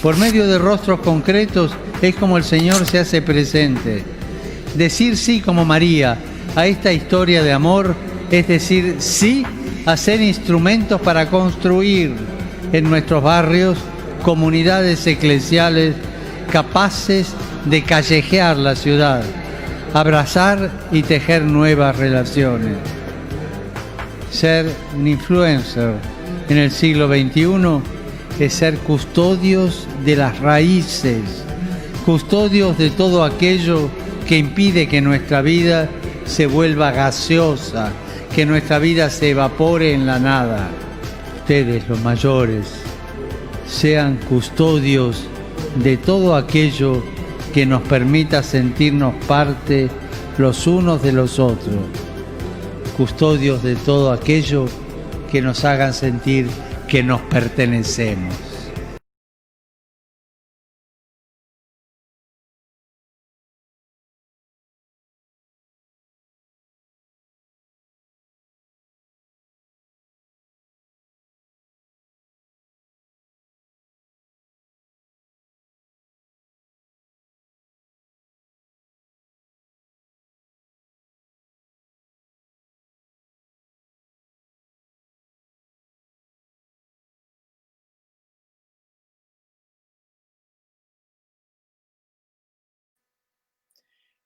Por medio de rostros concretos es como el Señor se hace presente. Decir sí como María a esta historia de amor es decir sí a ser instrumentos para construir en nuestros barrios comunidades eclesiales capaces de callejear la ciudad, abrazar y tejer nuevas relaciones. Ser un influencer en el siglo XXI es ser custodios de las raíces, custodios de todo aquello que impide que nuestra vida se vuelva gaseosa, que nuestra vida se evapore en la nada. Ustedes, los mayores, sean custodios de todo aquello que nos permita sentirnos parte los unos de los otros, custodios de todo aquello que nos hagan sentir que nos pertenecemos.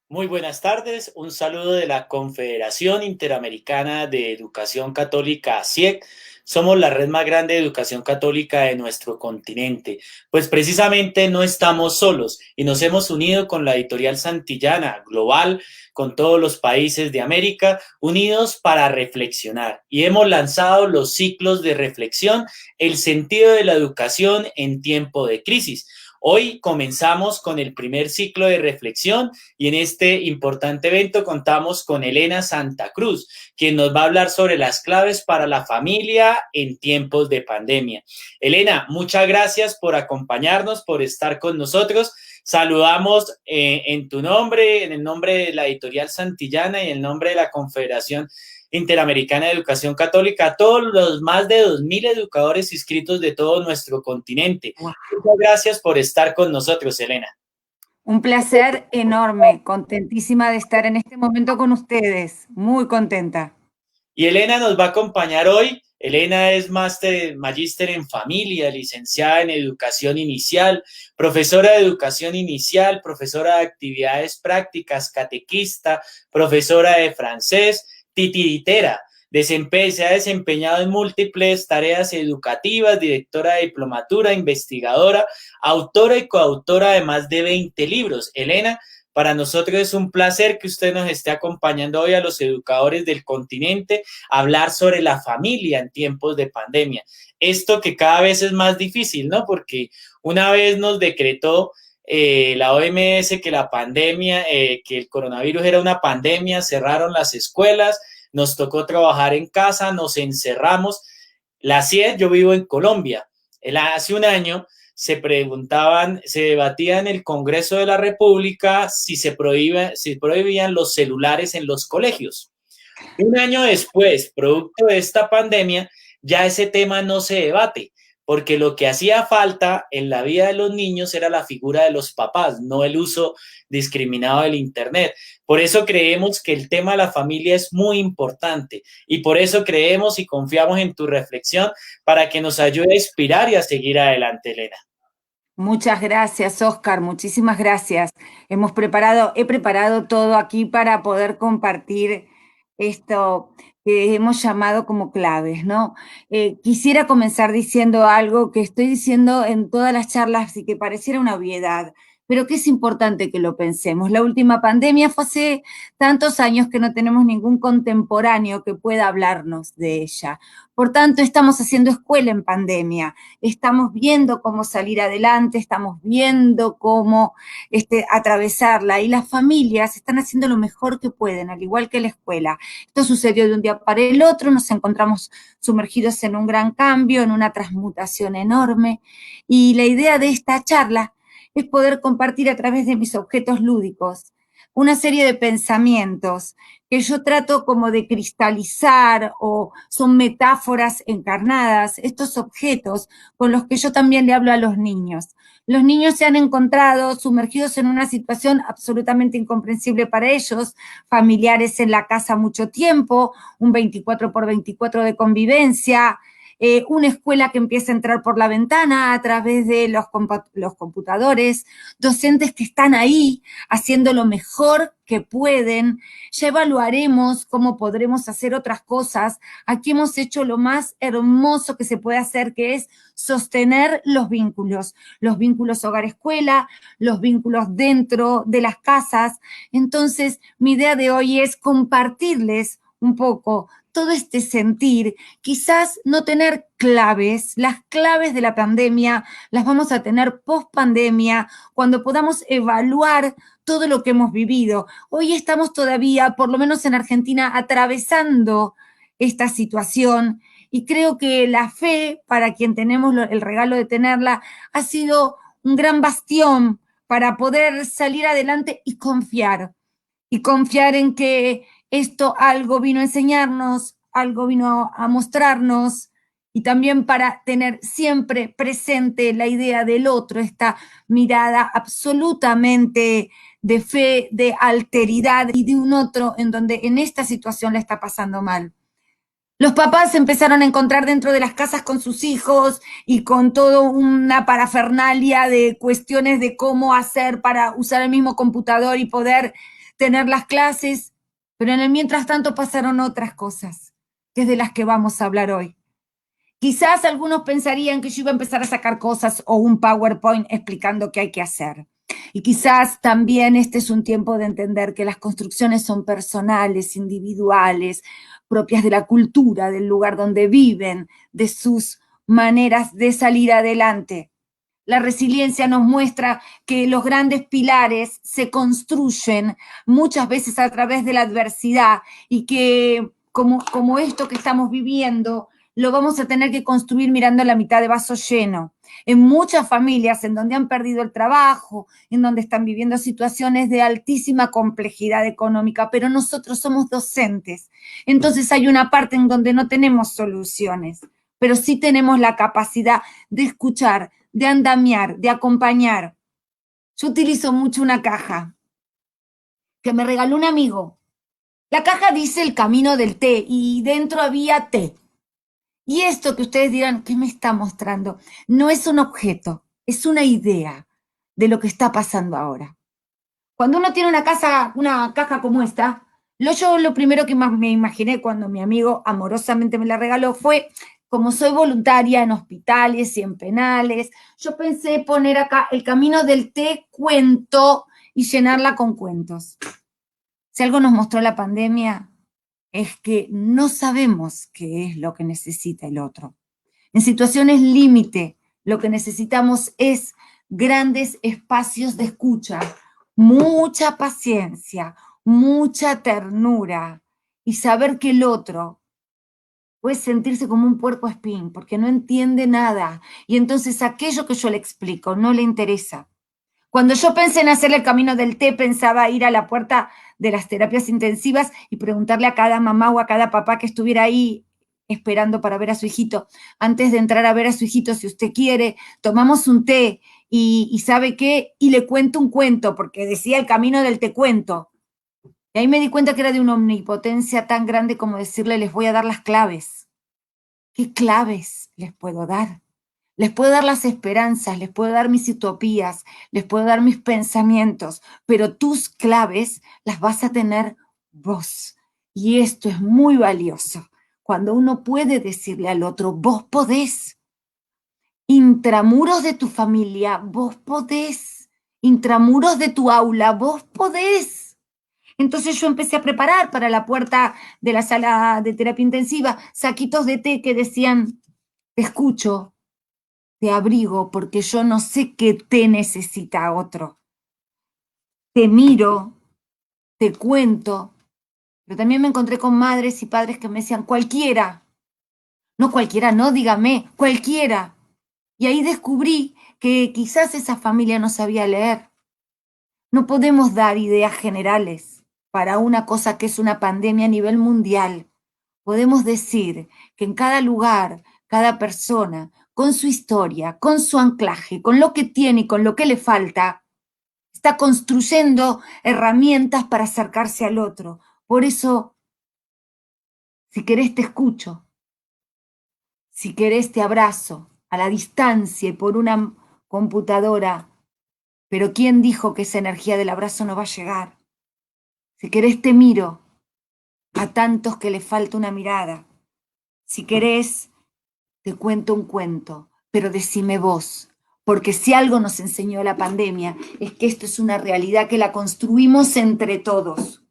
Muy buenas tardes, un saludo de la Confederación Interamericana de Educación Católica, CIEC. Somos la red más grande de educación católica de nuestro continente. Pues precisamente no estamos solos y nos hemos unido con la editorial Santillana Global, con todos los países de América, unidos para reflexionar. Y hemos lanzado los ciclos de reflexión, el sentido de la educación en tiempo de crisis. Hoy comenzamos con el primer ciclo de reflexión y en este importante evento contamos con Elena Santa Cruz, quien nos va a hablar sobre las claves para la familia en tiempos de pandemia. Elena, muchas gracias por acompañarnos, por estar con nosotros. Saludamos en tu nombre, en el nombre de la editorial Santillana y en el nombre de la Confederación Interamericana de Educación Católica, a todos los más de 2.000 educadores inscritos de todo nuestro continente. Wow. Muchas gracias por estar con nosotros, Elena. Un placer enorme, contentísima de estar en este momento con ustedes, muy contenta. Y Elena nos va a acompañar hoy. Elena es magíster en familia, licenciada en educación inicial, profesora de educación inicial, profesora de actividades prácticas, catequista, profesora de francés, titiritera. Se ha desempeñado en múltiples tareas educativas, directora de diplomatura, investigadora, autora y coautora de más de 20 libros. Elena, para nosotros es un placer que usted nos esté acompañando hoy a los educadores del continente a hablar sobre la familia en tiempos de pandemia. Esto que cada vez es más difícil, ¿no? Porque una vez nos decretó la OMS que la pandemia, que el coronavirus era una pandemia, cerraron las escuelas, nos tocó trabajar en casa, nos encerramos. La CIE, yo vivo en Colombia. Hace un año se debatía en el Congreso de la República si prohibían los celulares en los colegios. Un año después, producto de esta pandemia, ya ese tema no se debate, porque lo que hacía falta en la vida de los niños era la figura de los papás, no el uso discriminado del Internet. Por eso creemos que el tema de la familia es muy importante y por eso creemos y confiamos en tu reflexión para que nos ayude a inspirar y a seguir adelante, Elena. Muchas gracias, Oscar, muchísimas gracias. He preparado todo aquí para poder compartir esto que hemos llamado como claves, ¿no? Quisiera comenzar diciendo algo que estoy diciendo en todas las charlas y que pareciera una obviedad, pero que es importante que lo pensemos. La última pandemia fue hace tantos años que no tenemos ningún contemporáneo que pueda hablarnos de ella. Por tanto, estamos haciendo escuela en pandemia, estamos viendo cómo salir adelante, estamos viendo cómo atravesarla y las familias están haciendo lo mejor que pueden, al igual que la escuela. Esto sucedió de un día para el otro, nos encontramos sumergidos en un gran cambio, en una transmutación enorme y la idea de esta charla es poder compartir a través de mis objetos lúdicos una serie de pensamientos que yo trato como de cristalizar o son metáforas encarnadas, estos objetos con los que yo también le hablo a los niños. Los niños se han encontrado sumergidos en una situación absolutamente incomprensible para ellos, familiares en la casa mucho tiempo, un 24/24 de convivencia, una escuela que empieza a entrar por la ventana a través de los computadores, docentes que están ahí haciendo lo mejor que pueden. Ya evaluaremos cómo podremos hacer otras cosas. Aquí hemos hecho lo más hermoso que se puede hacer, que es sostener los vínculos hogar-escuela, los vínculos dentro de las casas. Entonces, mi idea de hoy es compartirles un poco todo este sentir, quizás no tener claves, las claves de la pandemia las vamos a tener post pandemia, cuando podamos evaluar todo lo que hemos vivido. Hoy estamos todavía, por lo menos en Argentina, atravesando esta situación y creo que la fe, para quien tenemos el regalo de tenerla, ha sido un gran bastión para poder salir adelante y confiar en que esto algo vino a enseñarnos, algo vino a mostrarnos, y también para tener siempre presente la idea del otro, esta mirada absolutamente de fe, de alteridad y de un otro en donde en esta situación la está pasando mal. Los papás se empezaron a encontrar dentro de las casas con sus hijos y con toda una parafernalia de cuestiones de cómo hacer para usar el mismo computador y poder tener las clases, pero en el mientras tanto pasaron otras cosas, que es de las que vamos a hablar hoy. Quizás algunos pensarían que yo iba a empezar a sacar cosas o un PowerPoint explicando qué hay que hacer. Y quizás también este es un tiempo de entender que las construcciones son personales, individuales, propias de la cultura, del lugar donde viven, de sus maneras de salir adelante. La resiliencia nos muestra que los grandes pilares se construyen muchas veces a través de la adversidad y que como esto que estamos viviendo, lo vamos a tener que construir mirando la mitad de vaso lleno. En muchas familias en donde han perdido el trabajo, en donde están viviendo situaciones de altísima complejidad económica, pero nosotros somos docentes. Entonces hay una parte en donde no tenemos soluciones, pero sí tenemos la capacidad de escuchar, de andamiar, de acompañar. Yo utilizo mucho una caja que me regaló un amigo. La caja dice el camino del té y dentro había té. Y esto que ustedes dirán, ¿qué me está mostrando? No es un objeto, es una idea de lo que está pasando ahora. Cuando uno tiene una caja como esta, yo lo primero que me imaginé cuando mi amigo amorosamente me la regaló fue, como soy voluntaria en hospitales y en penales, yo pensé poner acá el camino del té cuento y llenarla con cuentos. Si algo nos mostró la pandemia es que no sabemos qué es lo que necesita el otro. En situaciones límite, lo que necesitamos es grandes espacios de escucha, mucha paciencia, mucha ternura y saber que el otro puede sentirse como un puercoespín porque no entiende nada y entonces aquello que yo le explico no le interesa. Cuando yo pensé en hacer el camino del té, pensaba ir a la puerta de las terapias intensivas y preguntarle a cada mamá o a cada papá que estuviera ahí esperando para ver a su hijito, antes de entrar a ver a su hijito, si usted quiere, tomamos un té y ¿sabe qué? Y le cuento un cuento, porque decía el camino del té cuento. Y ahí me di cuenta que era de una omnipotencia tan grande como decirle, les voy a dar las claves. ¿Qué claves les puedo dar? Les puedo dar las esperanzas, les puedo dar mis utopías, les puedo dar mis pensamientos, pero tus claves las vas a tener vos. Y esto es muy valioso. Cuando uno puede decirle al otro, vos podés. Intramuros de tu familia, vos podés. Intramuros de tu aula, vos podés. Entonces yo empecé a preparar para la puerta de la sala de terapia intensiva saquitos de té que decían, te escucho, te abrigo porque yo no sé qué te necesita otro. Te miro, te cuento, pero también me encontré con madres y padres que me decían, cualquiera. No cualquiera, no, dígame, cualquiera. Y ahí descubrí que quizás esa familia no sabía leer. No podemos dar ideas generales para una cosa que es una pandemia a nivel mundial. Podemos decir que en cada lugar, cada persona, con su historia, con su anclaje, con lo que tiene y con lo que le falta, está construyendo herramientas para acercarse al otro. Por eso, si querés te escucho, si querés te abrazo, a la distancia y por una computadora, pero ¿quién dijo que esa energía del abrazo no va a llegar? Si querés te miro, a tantos que le falta una mirada. Si querés te cuento un cuento, pero decime vos, porque si algo nos enseñó la pandemia es que esto es una realidad que la construimos entre todos.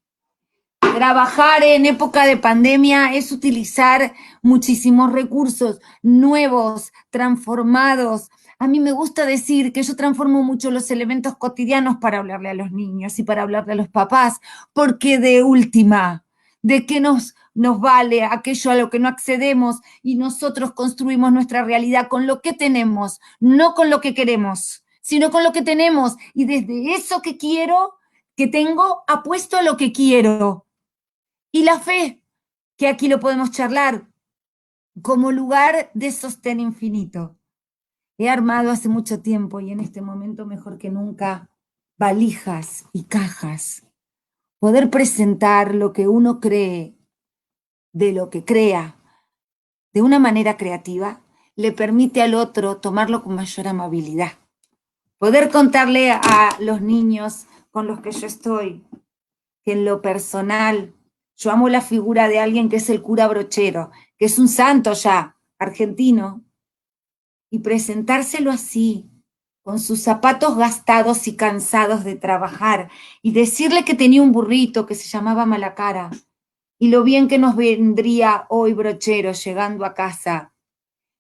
Trabajar en época de pandemia es utilizar muchísimos recursos nuevos, transformados. A mí me gusta decir que yo transformo mucho los elementos cotidianos para hablarle a los niños y para hablarle a los papás, porque de última, ¿de qué nos vale aquello a lo que no accedemos y nosotros construimos nuestra realidad con lo que tenemos, no con lo que queremos, sino con lo que tenemos? Y desde eso que quiero, que tengo, apuesto a lo que quiero. Y la fe, que aquí lo podemos charlar, como lugar de sostén infinito. He armado hace mucho tiempo y en este momento mejor que nunca valijas y cajas. Poder presentar lo que uno cree de lo que crea de una manera creativa le permite al otro tomarlo con mayor amabilidad. Poder contarle a los niños con los que yo estoy que en lo personal yo amo la figura de alguien que es el cura Brochero, que es un santo ya, argentino, y presentárselo así, con sus zapatos gastados y cansados de trabajar, y decirle que tenía un burrito que se llamaba Malacara, y lo bien que nos vendría hoy Brochero llegando a casa,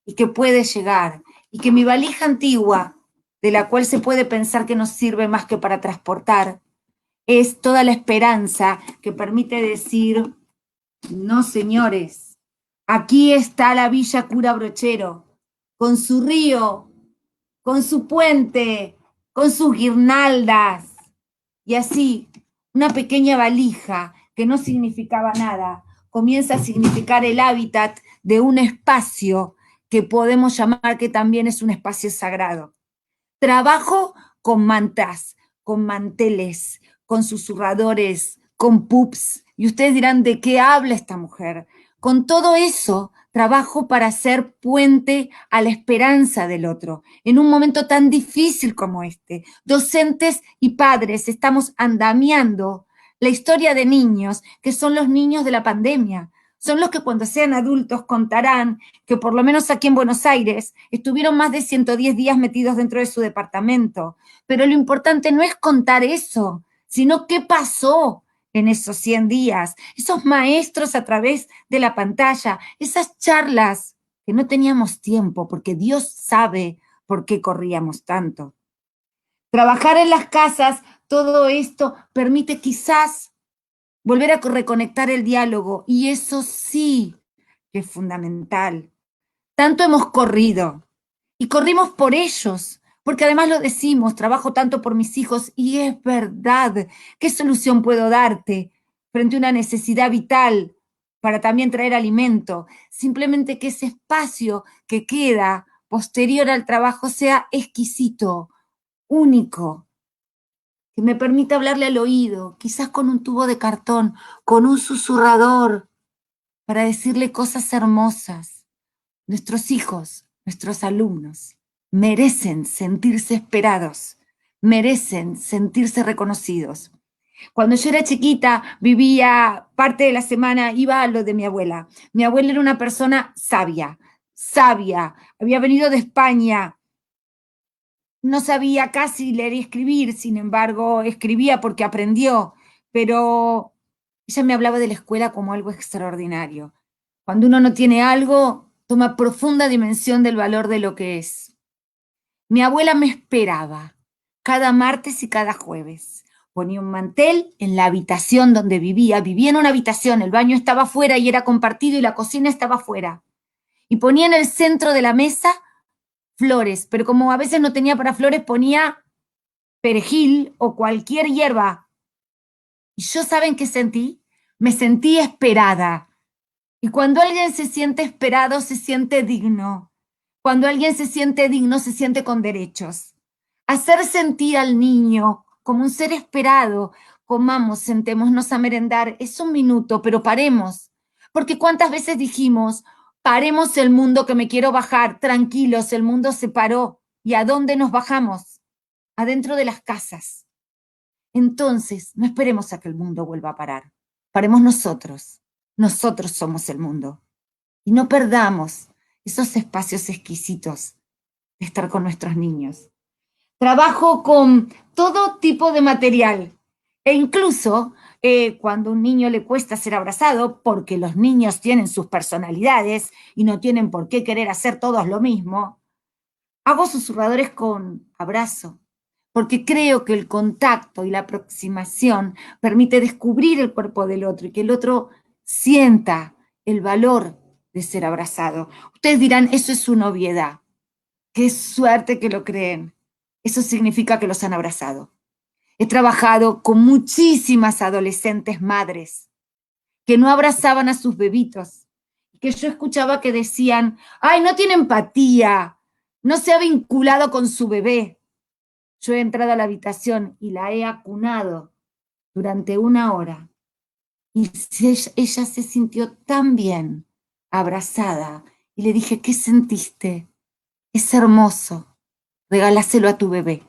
y que puede llegar, y que mi valija antigua, de la cual se puede pensar que no sirve más que para transportar, es toda la esperanza que permite decir, no señores, aquí está la Villa Cura Brochero, con su río, con su puente, con sus guirnaldas. Y así, una pequeña valija que no significaba nada, comienza a significar el hábitat de un espacio que podemos llamar que también es un espacio sagrado. Trabajo con mantas, con manteles, con susurradores, con pups. Y ustedes dirán, ¿de qué habla esta mujer? Con todo eso, trabajo para ser puente a la esperanza del otro. En un momento tan difícil como este, docentes y padres estamos andamiando la historia de niños que son los niños de la pandemia. Son los que cuando sean adultos contarán que por lo menos aquí en Buenos Aires estuvieron más de 110 días metidos dentro de su departamento. Pero lo importante no es contar eso, sino qué pasó en esos 100 días, esos maestros a través de la pantalla, esas charlas que no teníamos tiempo, porque Dios sabe por qué corríamos tanto. Trabajar en las casas, todo esto permite quizás volver a reconectar el diálogo, y eso sí que es fundamental. Tanto hemos corrido y corrimos por ellos, porque además lo decimos, trabajo tanto por mis hijos y es verdad. ¿Qué solución puedo darte frente a una necesidad vital para también traer alimento? Simplemente que ese espacio que queda posterior al trabajo sea exquisito, único, que me permita hablarle al oído, quizás con un tubo de cartón, con un susurrador, para decirle cosas hermosas. Nuestros hijos, nuestros alumnos, merecen sentirse esperados, merecen sentirse reconocidos. Cuando yo era chiquita, vivía parte de la semana, iba a lo de mi abuela. Mi abuela era una persona sabia, sabia, había venido de España, no sabía casi leer y escribir, sin embargo, escribía porque aprendió, pero ella me hablaba de la escuela como algo extraordinario. Cuando uno no tiene algo, toma profunda dimensión del valor de lo que es. Mi abuela me esperaba cada martes y cada jueves. Ponía un mantel en la habitación donde vivía. Vivía en una habitación, el baño estaba afuera y era compartido y la cocina estaba afuera. Y ponía en el centro de la mesa flores, pero como a veces no tenía para flores, ponía perejil o cualquier hierba. Y yo, ¿saben qué sentí? Me sentí esperada. Y cuando alguien se siente esperado, se siente digno. Cuando alguien se siente digno, se siente con derechos. Hacer sentir al niño como un ser esperado. Comamos, sentémonos a merendar. Es un minuto, pero paremos. Porque cuántas veces dijimos, paremos el mundo que me quiero bajar, tranquilos, el mundo se paró. ¿Y a dónde nos bajamos? Adentro de las casas. Entonces, no esperemos a que el mundo vuelva a parar. Paremos nosotros. Nosotros somos el mundo. Y no perdamos esos espacios exquisitos de estar con nuestros niños. Trabajo con todo tipo de material e incluso cuando a un niño le cuesta ser abrazado, porque los niños tienen sus personalidades y no tienen por qué querer hacer todos lo mismo, hago susurradores con abrazo, porque creo que el contacto y la aproximación permite descubrir el cuerpo del otro y que el otro sienta el valor de ser abrazado. Ustedes dirán, eso es su obviedad. Qué suerte que lo creen. Eso significa que los han abrazado. He trabajado con muchísimas adolescentes madres que no abrazaban a sus bebitos, que yo escuchaba que decían, ay, no tiene empatía, no se ha vinculado con su bebé. Yo he entrado a la habitación y la he acunado durante 1 hora y ella se sintió tan bien, abrazada, y le dije, ¿qué sentiste? Es hermoso, regálaselo a tu bebé.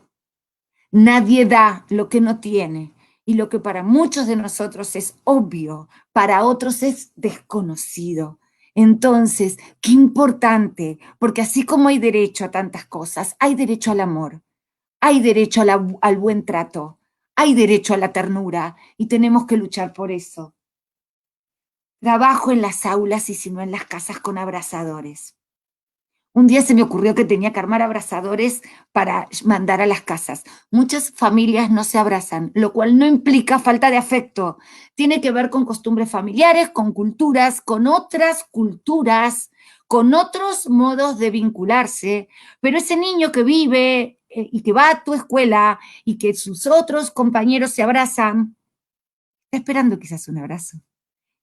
Nadie da lo que no tiene, y lo que para muchos de nosotros es obvio, para otros es desconocido. Entonces, qué importante, porque así como hay derecho a tantas cosas, hay derecho al amor, hay derecho al buen trato, hay derecho a la ternura, y tenemos que luchar por eso. Trabajo en las aulas y si no en las casas con abrazadores. Un día se me ocurrió que tenía que armar abrazadores para mandar a las casas. Muchas familias no se abrazan, lo cual no implica falta de afecto. Tiene que ver con costumbres familiares, con culturas, con otras culturas, con otros modos de vincularse. Pero ese niño que vive y que va a tu escuela y que sus otros compañeros se abrazan, está esperando quizás un abrazo.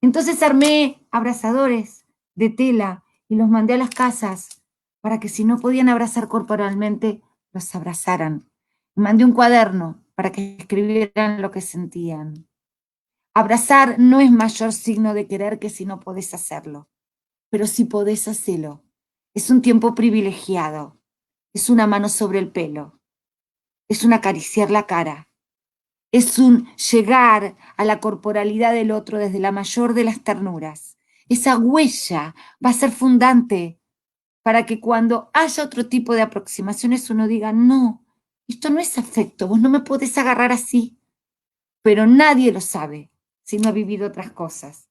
Entonces armé abrazadores de tela y los mandé a las casas para que si no podían abrazar corporalmente, los abrazaran. Mandé un cuaderno para que escribieran lo que sentían. Abrazar no es mayor signo de querer que si no podés hacerlo, pero si podés hacerlo. Es un tiempo privilegiado, es una mano sobre el pelo, es un acariciar la cara, es un llegar a la corporalidad del otro desde la mayor de las ternuras. Esa huella va a ser fundante para que cuando haya otro tipo de aproximaciones uno diga, no, esto no es afecto, vos no me podés agarrar así. Pero nadie lo sabe si no ha vivido otras cosas.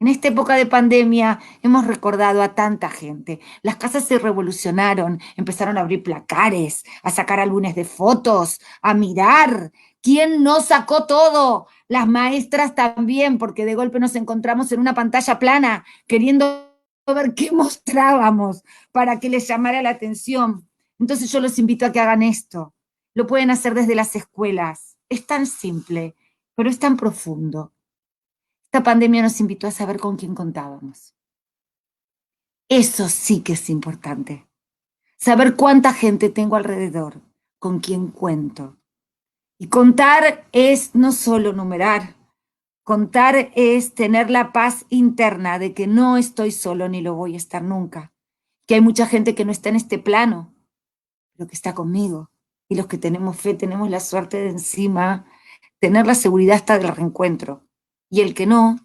En esta época de pandemia hemos recordado a tanta gente. Las casas se revolucionaron, empezaron a abrir placares, a sacar álbumes de fotos, a mirar. ¿Quién no sacó todo? Las maestras también, porque de golpe nos encontramos en una pantalla plana queriendo ver qué mostrábamos para que les llamara la atención. Entonces yo los invito a que hagan esto. Lo pueden hacer desde las escuelas. Es tan simple, pero es tan profundo. Esta pandemia nos invitó a saber con quién contábamos. Eso sí que es importante. Saber cuánta gente tengo alrededor, con quién cuento. Y contar es no solo numerar, contar es tener la paz interna de que no estoy solo ni lo voy a estar nunca. Que hay mucha gente que no está en este plano, pero que está conmigo. Y los que tenemos fe tenemos la suerte de encima tener la seguridad hasta del reencuentro. Y el que no,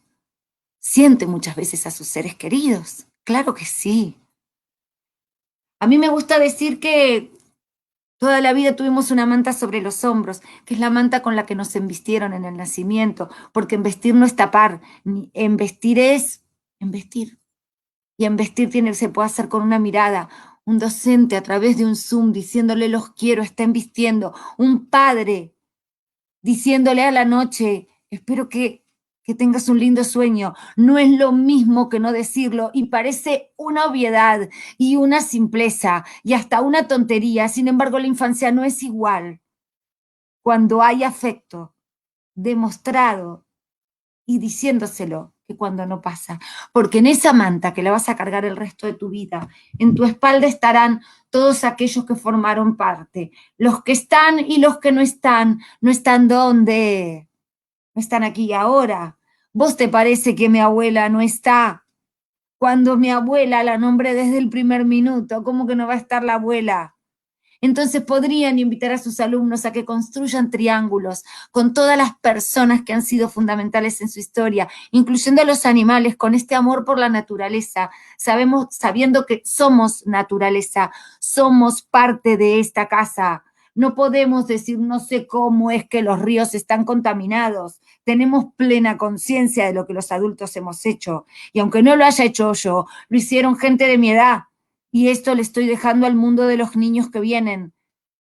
siente muchas veces a sus seres queridos. Claro que sí. A mí me gusta decir que toda la vida tuvimos una manta sobre los hombros, que es la manta con la que nos embistieron en el nacimiento, porque embestir no es tapar, embestir es embestir. Y embestir se puede hacer con una mirada. Un docente a través de un Zoom diciéndole los quiero, está embistiendo. Un padre diciéndole a la noche, espero que tengas un lindo sueño. No es lo mismo que no decirlo y parece una obviedad y una simpleza y hasta una tontería. Sin embargo, la infancia no es igual. cuando hay afecto demostrado y diciéndoselo que cuando no pasa. Porque en esa manta que la vas a cargar el resto de tu vida, en tu espalda estarán todos aquellos que formaron parte, los que están y los que no están. ¿No están dónde? No están aquí y ahora. ¿Vos te parece que mi abuela no está? Cuando mi abuela la nombré desde el primer minuto, ¿cómo que no va a estar la abuela? Entonces podrían invitar a sus alumnos a que construyan triángulos con todas las personas que han sido fundamentales en su historia, incluyendo a los animales, con este amor por la naturaleza, sabiendo que somos naturaleza, somos parte de esta casa. No podemos decir, no sé cómo es que los ríos están contaminados. Tenemos plena conciencia de lo que los adultos hemos hecho. Y aunque no lo haya hecho yo, lo hicieron gente de mi edad. Y esto le estoy dejando al mundo de los niños que vienen.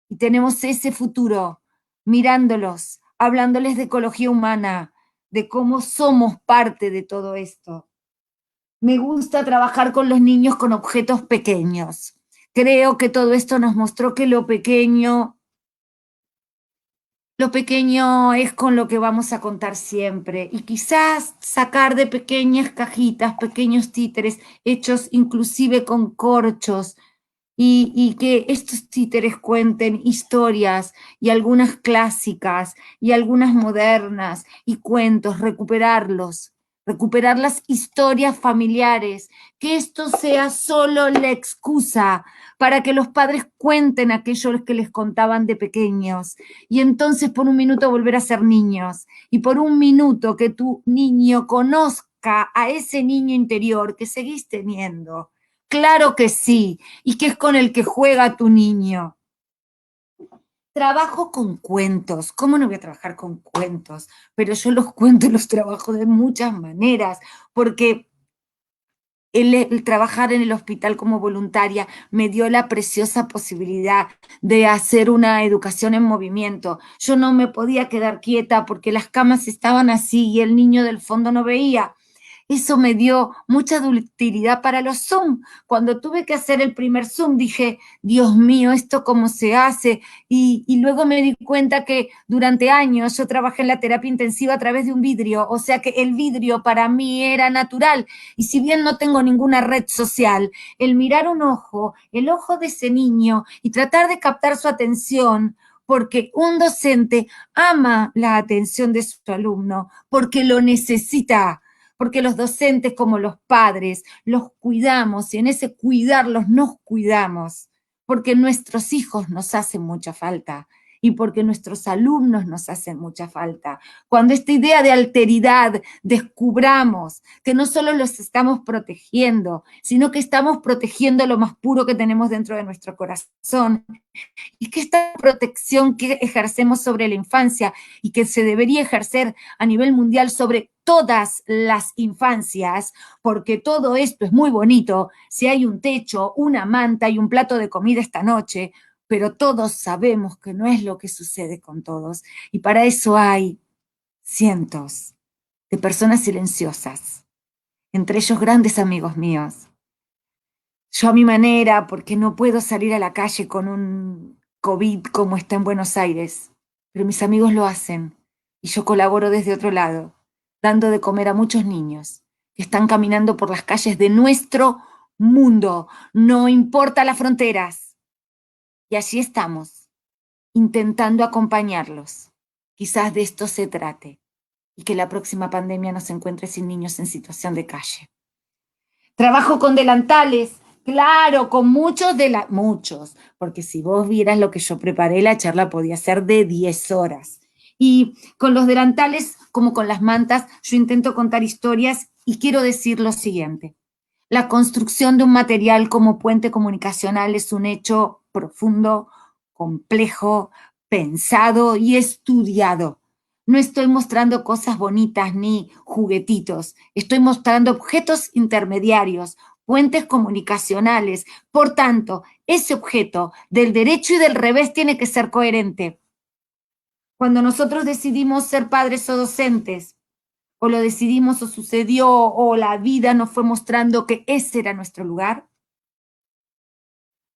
Y tenemos ese futuro mirándolos, hablándoles de ecología humana, de cómo somos parte de todo esto. Me gusta trabajar con los niños con objetos pequeños. Creo que todo esto nos mostró que lo pequeño es con lo que vamos a contar siempre. Y quizás sacar de pequeñas cajitas, pequeños títeres, hechos inclusive con corchos, y que estos títeres cuenten historias y algunas clásicas y algunas modernas y cuentos, recuperar las historias familiares, que esto sea solo la excusa para que los padres cuenten aquello que les contaban de pequeños y entonces por un minuto volver a ser niños y por un minuto que tu niño conozca a ese niño interior que seguís teniendo. Claro que sí, y que es con el que juega tu niño. Trabajo con cuentos. ¿Cómo no voy a trabajar con cuentos? Pero yo los cuentos los trabajo de muchas maneras, porque el trabajar en el hospital como voluntaria me dio la preciosa posibilidad de hacer una educación en movimiento. Yo no me podía quedar quieta porque las camas estaban así y el niño del fondo no veía. Eso me dio mucha utilidad para los Zoom. Cuando tuve que hacer el primer Zoom dije, Dios mío, ¿esto cómo se hace? Y luego me di cuenta que durante años yo trabajé en la terapia intensiva a través de un vidrio, o sea que el vidrio para mí era natural. Y si bien no tengo ninguna red social, el mirar un ojo, el ojo de ese niño y tratar de captar su atención, porque un docente ama la atención de su alumno, porque lo necesita, porque los docentes como los padres los cuidamos y en ese cuidarlos nos cuidamos, porque nuestros hijos nos hacen mucha falta y porque nuestros alumnos nos hacen mucha falta. Cuando esta idea de alteridad descubramos que no solo los estamos protegiendo, sino que estamos protegiendo lo más puro que tenemos dentro de nuestro corazón, y que esta protección que ejercemos sobre la infancia y que se debería ejercer a nivel mundial sobre todas las infancias, porque todo esto es muy bonito, si hay un techo, una manta y un plato de comida esta noche, pero todos sabemos que no es lo que sucede con todos. Y para eso hay cientos de personas silenciosas, entre ellos grandes amigos míos. Yo a mi manera, porque no puedo salir a la calle con un COVID como está en Buenos Aires, pero mis amigos lo hacen y yo colaboro desde otro lado, dando de comer a muchos niños que están caminando por las calles de nuestro mundo, no importa las fronteras. Y allí estamos, intentando acompañarlos. Quizás de esto se trate y que la próxima pandemia nos encuentre sin niños en situación de calle. Trabajo con delantales, claro, con muchos, porque si vos vieras lo que yo preparé, la charla podía ser de 10 horas. Y con los delantales, como con las mantas, yo intento contar historias y quiero decir lo siguiente. La construcción de un material como puente comunicacional es un hecho profundo, complejo, pensado y estudiado. No estoy mostrando cosas bonitas ni juguetitos, estoy mostrando objetos intermediarios, puentes comunicacionales. Por tanto, ese objeto del derecho y del revés tiene que ser coherente. Cuando nosotros decidimos ser padres o docentes, o lo decidimos o sucedió, o la vida nos fue mostrando que ese era nuestro lugar,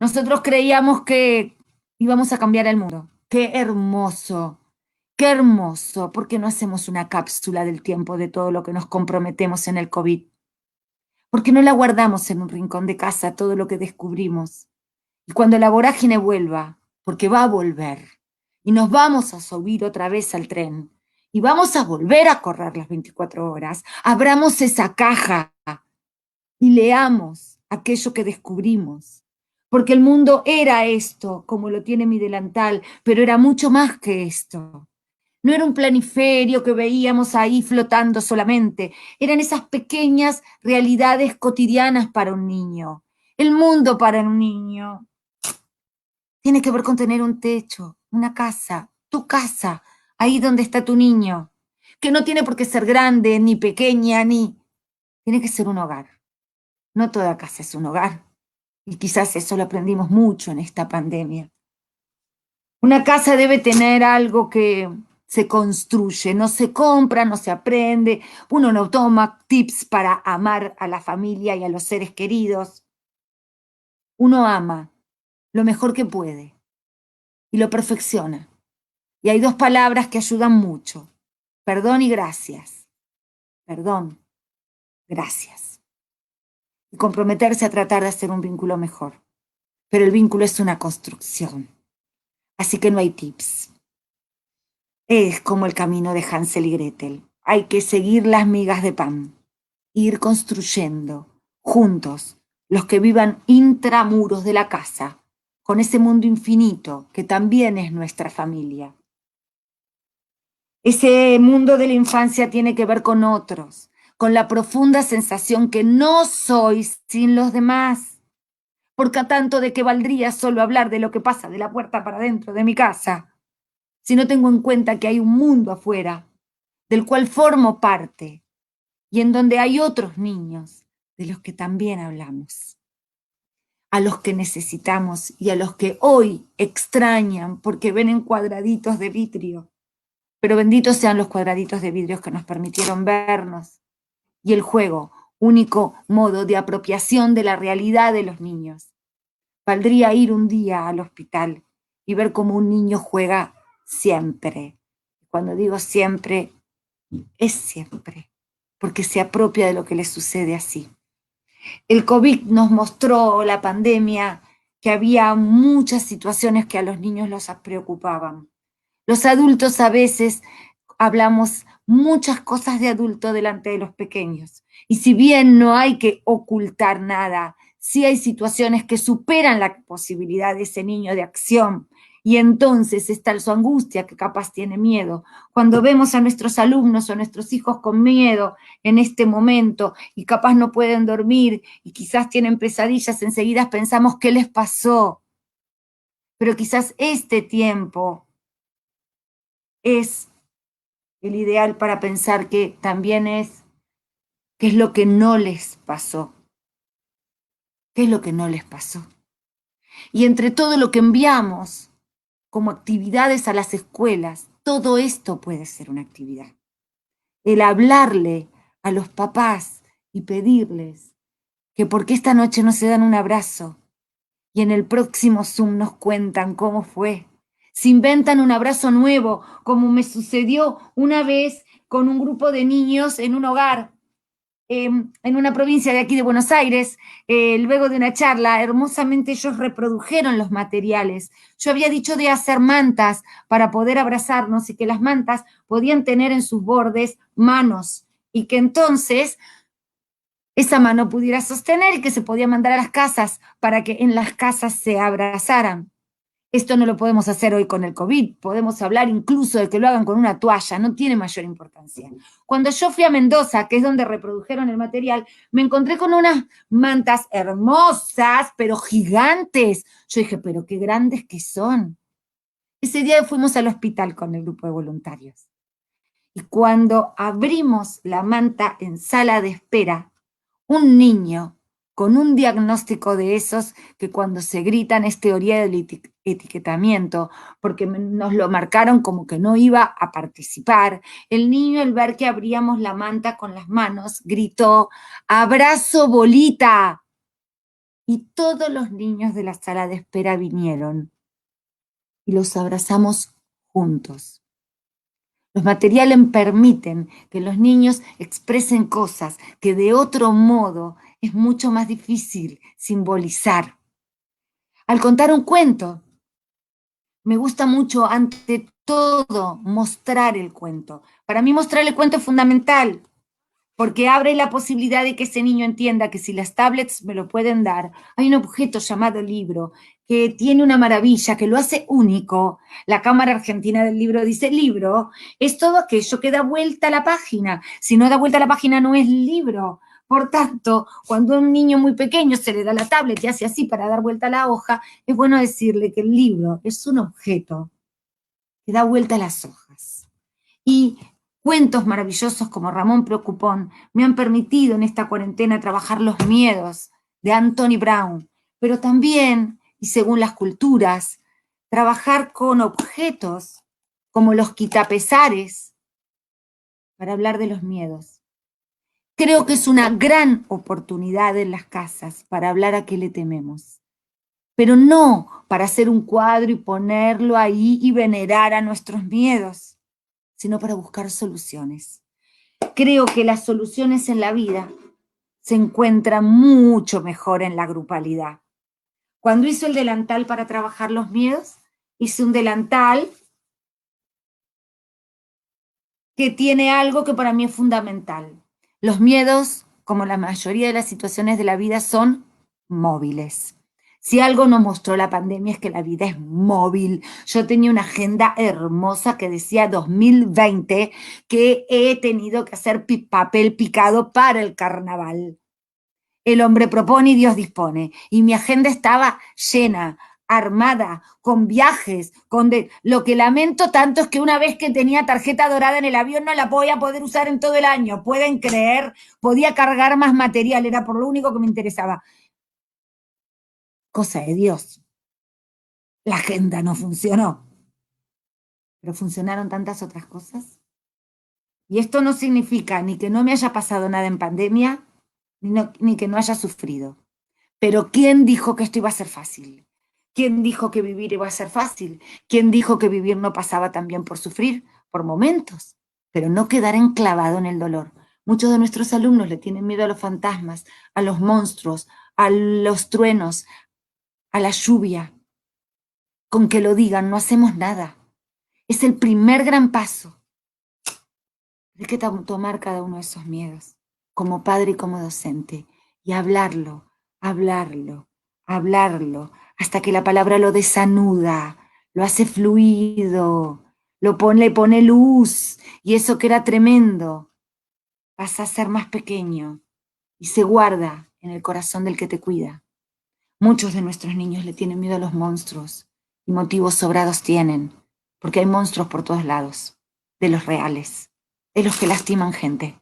nosotros creíamos que íbamos a cambiar el mundo. ¡Qué hermoso! Qué hermoso, ¿por qué no hacemos una cápsula del tiempo de todo lo que nos comprometemos en el COVID? ¿Por qué no la guardamos en un rincón de casa todo lo que descubrimos? Y cuando la vorágine vuelva, porque va a volver, y nos vamos a subir otra vez al tren, y vamos a volver a correr las 24 horas, abramos esa caja y leamos aquello que descubrimos. Porque el mundo era esto, como lo tiene mi delantal, pero era mucho más que esto. No era un planiferio que veíamos ahí flotando solamente, eran esas pequeñas realidades cotidianas para un niño. El mundo para un niño tiene que ver con tener un techo, una casa, tu casa, ahí donde está tu niño, que no tiene por qué ser grande, ni pequeña, ni... Tiene que ser un hogar. No toda casa es un hogar. Y quizás eso lo aprendimos mucho en esta pandemia. Una casa debe tener algo que se construye, no se compra, no se aprende, uno no toma tips para amar a la familia y a los seres queridos. Uno ama lo mejor que puede y lo perfecciona. Y hay dos palabras que ayudan mucho: perdón y gracias. Perdón, gracias. Y comprometerse a tratar de hacer un vínculo mejor. Pero el vínculo es una construcción. Así que no hay tips. Es como el camino de Hansel y Gretel. Hay que seguir las migas de pan, ir construyendo juntos, los que vivan intramuros de la casa, con ese mundo infinito que también es nuestra familia. Ese mundo de la infancia tiene que ver con otros, con la profunda sensación que no soy sin los demás. Porque a tanto de que valdría solo hablar de lo que pasa de la puerta para adentro de mi casa, si no tengo en cuenta que hay un mundo afuera del cual formo parte y en donde hay otros niños de los que también hablamos, a los que necesitamos y a los que hoy extrañan porque ven en cuadraditos de vidrio. Pero benditos sean los cuadraditos de vidrio que nos permitieron vernos, y el juego, único modo de apropiación de la realidad de los niños. Valdría ir un día al hospital y ver cómo un niño juega siempre. Cuando digo siempre, es siempre, porque se apropia de lo que le sucede así. El COVID nos mostró, la pandemia, que había muchas situaciones que a los niños los preocupaban. Los adultos a veces hablamos muchas cosas de adulto delante de los pequeños. Y si bien no hay que ocultar nada, sí hay situaciones que superan la posibilidad de ese niño de acción. Y entonces está su angustia, que capaz tiene miedo. Cuando vemos a nuestros alumnos o a nuestros hijos con miedo en este momento y capaz no pueden dormir y quizás tienen pesadillas, enseguida pensamos qué les pasó. Pero quizás este tiempo es el ideal para pensar que también es qué es lo que no les pasó. ¿Qué es lo que no les pasó? Y entre todo lo que enviamos como actividades a las escuelas, todo esto puede ser una actividad. El hablarle a los papás y pedirles que por qué esta noche no se dan un abrazo y en el próximo Zoom nos cuentan cómo fue. Se inventan un abrazo nuevo, como me sucedió una vez con un grupo de niños en un hogar en una provincia de aquí de Buenos Aires, luego de una charla, hermosamente ellos reprodujeron los materiales. Yo había dicho de hacer mantas para poder abrazarnos y que las mantas podían tener en sus bordes manos y que entonces esa mano pudiera sostener y que se podía mandar a las casas para que en las casas se abrazaran. Esto no lo podemos hacer hoy con el COVID, podemos hablar incluso de que lo hagan con una toalla, no tiene mayor importancia. Cuando yo fui a Mendoza, que es donde reprodujeron el material, me encontré con unas mantas hermosas, pero gigantes. Yo dije, pero qué grandes que son. Ese día fuimos al hospital con el grupo de voluntarios. Y cuando abrimos la manta en sala de espera, un niño con un diagnóstico de esos que cuando se gritan es teoría del etiquetamiento, porque nos lo marcaron como que no iba a participar. El niño, al ver que abríamos la manta con las manos, gritó, ¡abrazo, bolita! Y todos los niños de la sala de espera vinieron y los abrazamos juntos. Los materiales permiten que los niños expresen cosas que de otro modo es mucho más difícil simbolizar. Al contar un cuento, me gusta mucho, ante todo, mostrar el cuento. Para mí mostrar el cuento es fundamental, porque abre la posibilidad de que ese niño entienda que si las tablets me lo pueden dar, hay un objeto llamado libro que tiene una maravilla, que lo hace único. La Cámara Argentina del Libro dice: libro es todo aquello que da vuelta a la página. Si no da vuelta a la página, no es libro. Por tanto, cuando a un niño muy pequeño se le da la tablet y hace así para dar vuelta a la hoja, es bueno decirle que el libro es un objeto que da vuelta a las hojas. Y cuentos maravillosos como Ramón Preocupón me han permitido en esta cuarentena trabajar los miedos de Anthony Brown, pero también, y según las culturas, trabajar con objetos como los quitapesares para hablar de los miedos. Creo que es una gran oportunidad en las casas para hablar a qué le tememos, pero no para hacer un cuadro y ponerlo ahí y venerar a nuestros miedos, sino para buscar soluciones. Creo que las soluciones en la vida se encuentran mucho mejor en la grupalidad. Cuando hice el delantal para trabajar los miedos, hice un delantal que tiene algo que para mí es fundamental. Los miedos, como la mayoría de las situaciones de la vida, son móviles. Si algo nos mostró la pandemia es que la vida es móvil. Yo tenía una agenda hermosa que decía 2020, que he tenido que hacer papel picado para el carnaval. El hombre propone y Dios dispone. Y mi agenda estaba llena, armada, con viajes, lo que lamento tanto es que una vez que tenía tarjeta dorada en el avión no la voy a poder usar en todo el año. Pueden creer, podía cargar más material, era por lo único que me interesaba. Cosa de Dios. La agenda no funcionó, pero funcionaron tantas otras cosas. Y esto no significa ni que no me haya pasado nada en pandemia, ni que no haya sufrido. Pero ¿quién dijo que esto iba a ser fácil? ¿Quién dijo que vivir iba a ser fácil? ¿Quién dijo que vivir no pasaba también por sufrir, por momentos? Pero no quedar enclavado en el dolor. Muchos de nuestros alumnos le tienen miedo a los fantasmas, a los monstruos, a los truenos, a la lluvia. Con que lo digan, no hacemos nada. Es el primer gran paso. Hay que tomar cada uno de esos miedos, como padre y como docente, y hablarlo, hablarlo, hablarlo, hasta que la palabra lo desanuda, lo hace fluido, le pone luz, y eso que era tremendo pasa a ser más pequeño y se guarda en el corazón del que te cuida. Muchos de nuestros niños le tienen miedo a los monstruos, y motivos sobrados tienen, porque hay monstruos por todos lados, de los reales, de los que lastiman gente.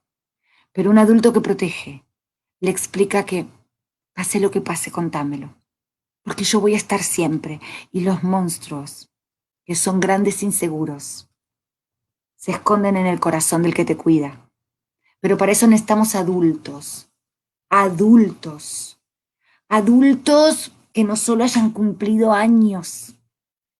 Pero un adulto que protege le explica que pase lo que pase, contámelo, porque yo voy a estar siempre. Y los monstruos, que son grandes e inseguros, se esconden en el corazón del que te cuida. Pero para eso necesitamos adultos, adultos, adultos que no solo hayan cumplido años,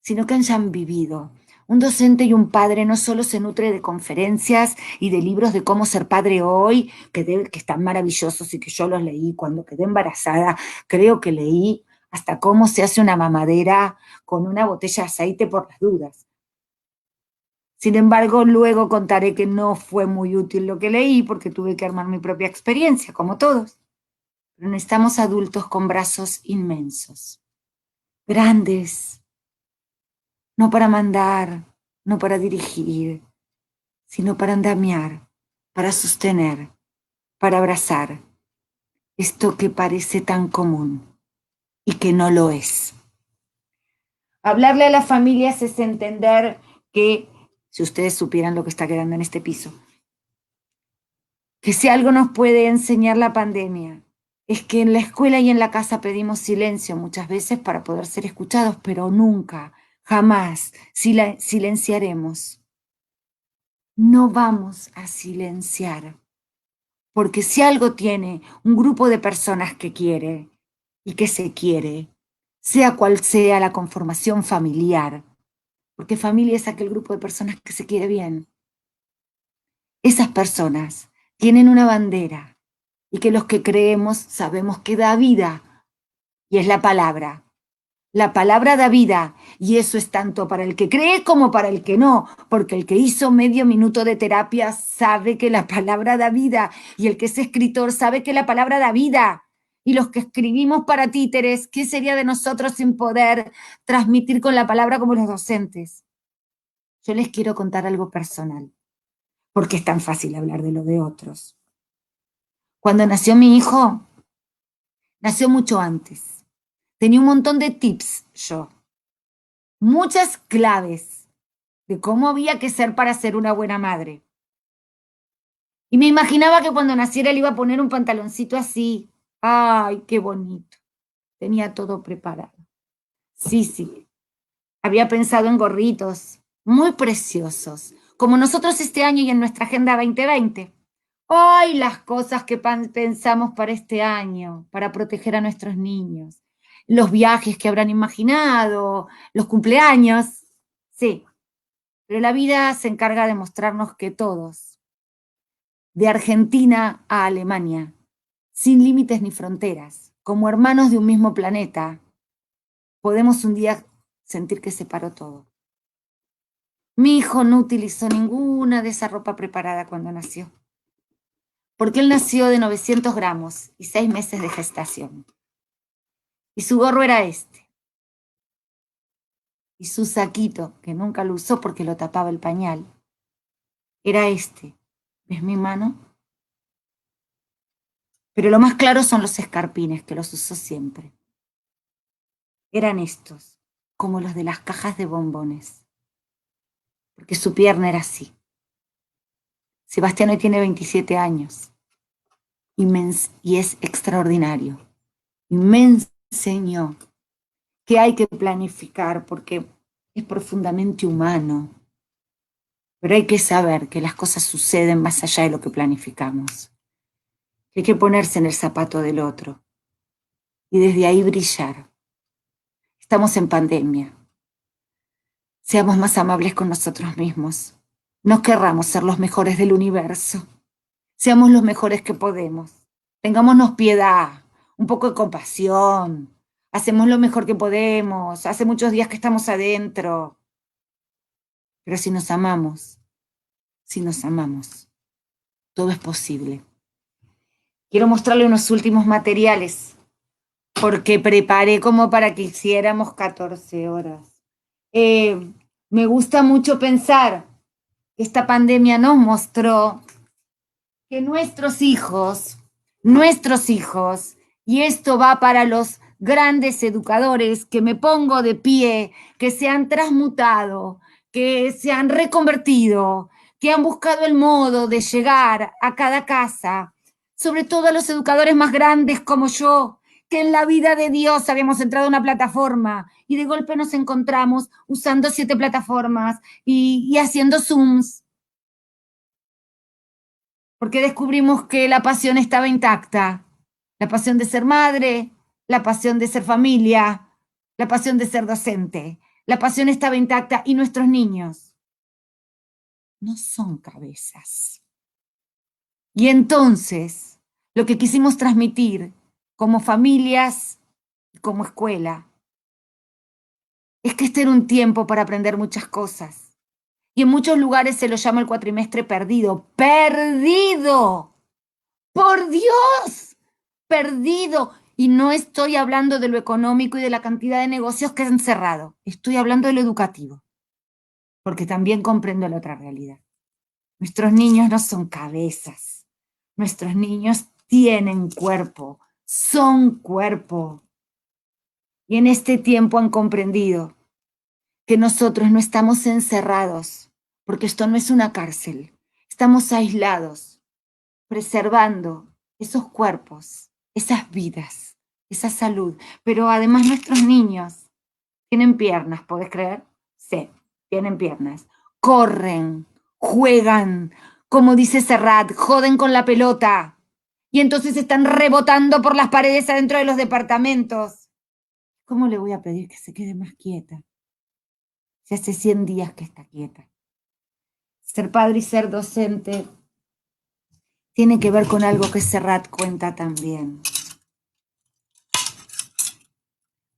sino que hayan vivido. Un docente y un padre no solo se nutre de conferencias y de libros de cómo ser padre hoy, que están maravillosos y que yo los leí cuando quedé embarazada, creo que leí hasta cómo se hace una mamadera con una botella de aceite por las dudas. Sin embargo, luego contaré que no fue muy útil lo que leí porque tuve que armar mi propia experiencia, como todos. Pero necesitamos adultos con brazos inmensos, grandes, no para mandar, no para dirigir, sino para andamiar, para sostener, para abrazar esto que parece tan común y que no lo es. Hablarle a las familias es entender que, si ustedes supieran lo que está quedando en este piso, que si algo nos puede enseñar la pandemia, es que en la escuela y en la casa pedimos silencio muchas veces para poder ser escuchados, pero nunca, jamás silenciaremos. No vamos a silenciar, porque si algo tiene un grupo de personas que quiere y que se quiere, sea cual sea la conformación familiar, porque familia es aquel grupo de personas que se quiere bien, esas personas tienen una bandera y que los que creemos sabemos que da vida y es la palabra. La palabra da vida y eso es tanto para el que cree como para el que no, porque el que hizo medio minuto de terapia sabe que la palabra da vida y el que es escritor sabe que la palabra da vida. Y los que escribimos para títeres, ¿qué sería de nosotros sin poder transmitir con la palabra como los docentes? Yo les quiero contar algo personal, porque es tan fácil hablar de lo de otros. Cuando nació mi hijo, nació mucho antes. Tenía un montón de tips yo, muchas claves de cómo había que ser para ser una buena madre. Y me imaginaba que cuando naciera le iba a poner un pantaloncito así. ¡Ay, qué bonito! Tenía todo preparado. Sí, sí. Había pensado en gorritos muy preciosos, como nosotros este año y en nuestra Agenda 2020. ¡Ay, las cosas que pensamos para este año, para proteger a nuestros niños! Los viajes que habrán imaginado, los cumpleaños. Sí, pero la vida se encarga de mostrarnos que todos, de Argentina a Alemania, sin límites ni fronteras, como hermanos de un mismo planeta, podemos un día sentir que se paró todo. Mi hijo no utilizó ninguna de esa ropa preparada cuando nació, porque él nació de 900 gramos y 6 meses de gestación. Y su gorro era este. Y su saquito, que nunca lo usó porque lo tapaba el pañal, era este. ¿Ves mi mano? Pero lo más claro son los escarpines, que los usó siempre. Eran estos, como los de las cajas de bombones, porque su pierna era así. Sebastián hoy tiene 27 años y es extraordinario. Y me enseñó que hay que planificar porque es profundamente humano, pero hay que saber que las cosas suceden más allá de lo que planificamos. Que hay que ponerse en el zapato del otro y desde ahí brillar. Estamos en pandemia. Seamos más amables con nosotros mismos. No querramos ser los mejores del universo. Seamos los mejores que podemos. Tengámonos piedad, un poco de compasión. Hacemos lo mejor que podemos. Hace muchos días que estamos adentro. Pero si nos amamos, todo es posible. Quiero mostrarle unos últimos materiales, porque preparé como para que hiciéramos 14 horas. Me gusta mucho pensar que esta pandemia nos mostró que nuestros hijos, y esto va para los grandes educadores que me pongo de pie, que se han transmutado, que se han reconvertido, que han buscado el modo de llegar a cada casa, sobre todo a los educadores más grandes como yo, que en la vida de Dios habíamos entrado a una plataforma y de golpe nos encontramos usando 7 plataformas y haciendo Zooms, porque descubrimos que la pasión estaba intacta, la pasión de ser madre, la pasión de ser familia, la pasión de ser docente, la pasión estaba intacta y nuestros niños no son cabezas. Y entonces, lo que quisimos transmitir como familias y como escuela es que este era un tiempo para aprender muchas cosas. Y en muchos lugares se lo llama el cuatrimestre perdido. ¡Perdido! ¡Por Dios! Perdido. Y no estoy hablando de lo económico y de la cantidad de negocios que han cerrado. Estoy hablando de lo educativo, porque también comprendo la otra realidad. Nuestros niños no son cabezas. Nuestros niños tienen cuerpo, son cuerpo. Y en este tiempo han comprendido que nosotros no estamos encerrados, porque esto no es una cárcel. Estamos aislados, preservando esos cuerpos, esas vidas, esa salud. Pero además nuestros niños tienen piernas, ¿podés creer? Sí, tienen piernas. Corren, juegan, como dice Serrat, joden con la pelota. Y entonces están rebotando por las paredes adentro de los departamentos. ¿Cómo le voy a pedir que se quede más quieta? Si hace 100 días que está quieta. Ser padre y ser docente tiene que ver con algo que Serrat cuenta también.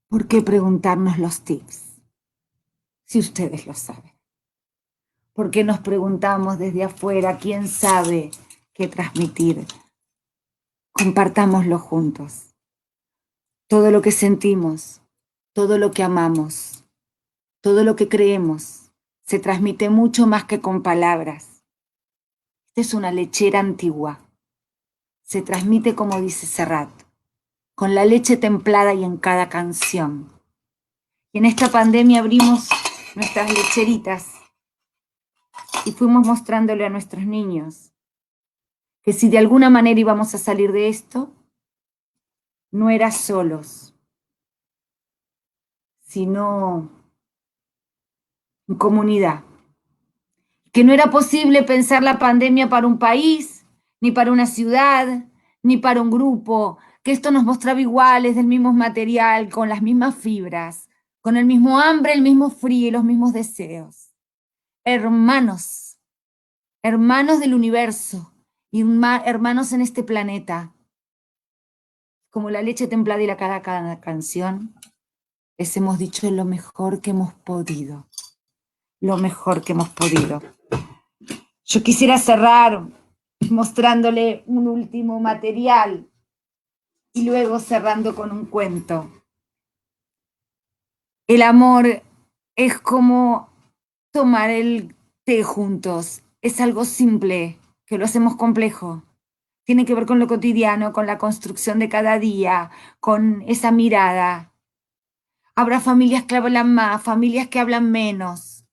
¿Por qué preguntarnos los tips? Si ustedes lo saben. ¿Por qué nos preguntamos desde afuera quién sabe qué transmitir? Compartámoslo juntos. Todo lo que sentimos, todo lo que amamos, todo lo que creemos, se transmite mucho más que con palabras. Esta es una lechera antigua. Se transmite como dice Serrat, con la leche templada y en cada canción. Y en esta pandemia abrimos nuestras lecheritas y fuimos mostrándole a nuestros niños que si de alguna manera íbamos a salir de esto, no era solos, sino en comunidad. Que no era posible pensar la pandemia para un país, ni para una ciudad, ni para un grupo, que esto nos mostraba iguales, del mismo material, con las mismas fibras, con el mismo hambre, el mismo frío y los mismos deseos. Hermanos, hermanos del universo, y hermanos en este planeta. Como la leche templada y la cada canción, les hemos dicho lo mejor que hemos podido. Lo mejor que hemos podido. Yo quisiera cerrar mostrándole un último material y luego cerrando con un cuento. El amor es como tomar el té juntos. Es algo simple, que lo hacemos complejo. Tiene que ver con lo cotidiano, con la construcción de cada día, con esa mirada. Habrá familias que hablan más, familias que hablan menos.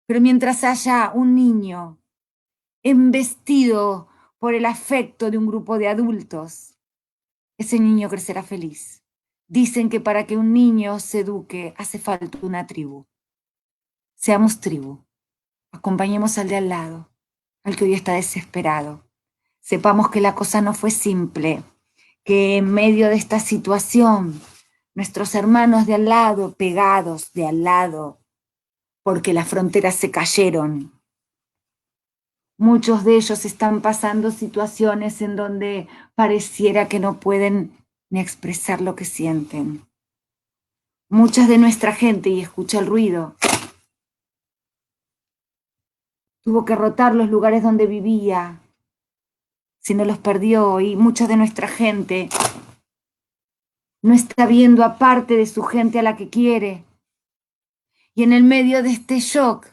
Pero mientras haya un niño embestido por el afecto de un grupo de adultos, ese niño crecerá feliz. Dicen que para que un niño se eduque hace falta una tribu. Seamos tribu. Acompañemos al de al lado, al que hoy está desesperado. Sepamos que la cosa no fue simple, que en medio de esta situación, nuestros hermanos de al lado, pegados de al lado, porque las fronteras se cayeron, muchos de ellos están pasando situaciones en donde pareciera que no pueden ni expresar lo que sienten. Mucha de nuestra gente, y escucha el ruido, tuvo que rotar los lugares donde vivía, si no los perdió, y mucha de nuestra gente no está viendo a parte de su gente a la que quiere. Y en el medio de este shock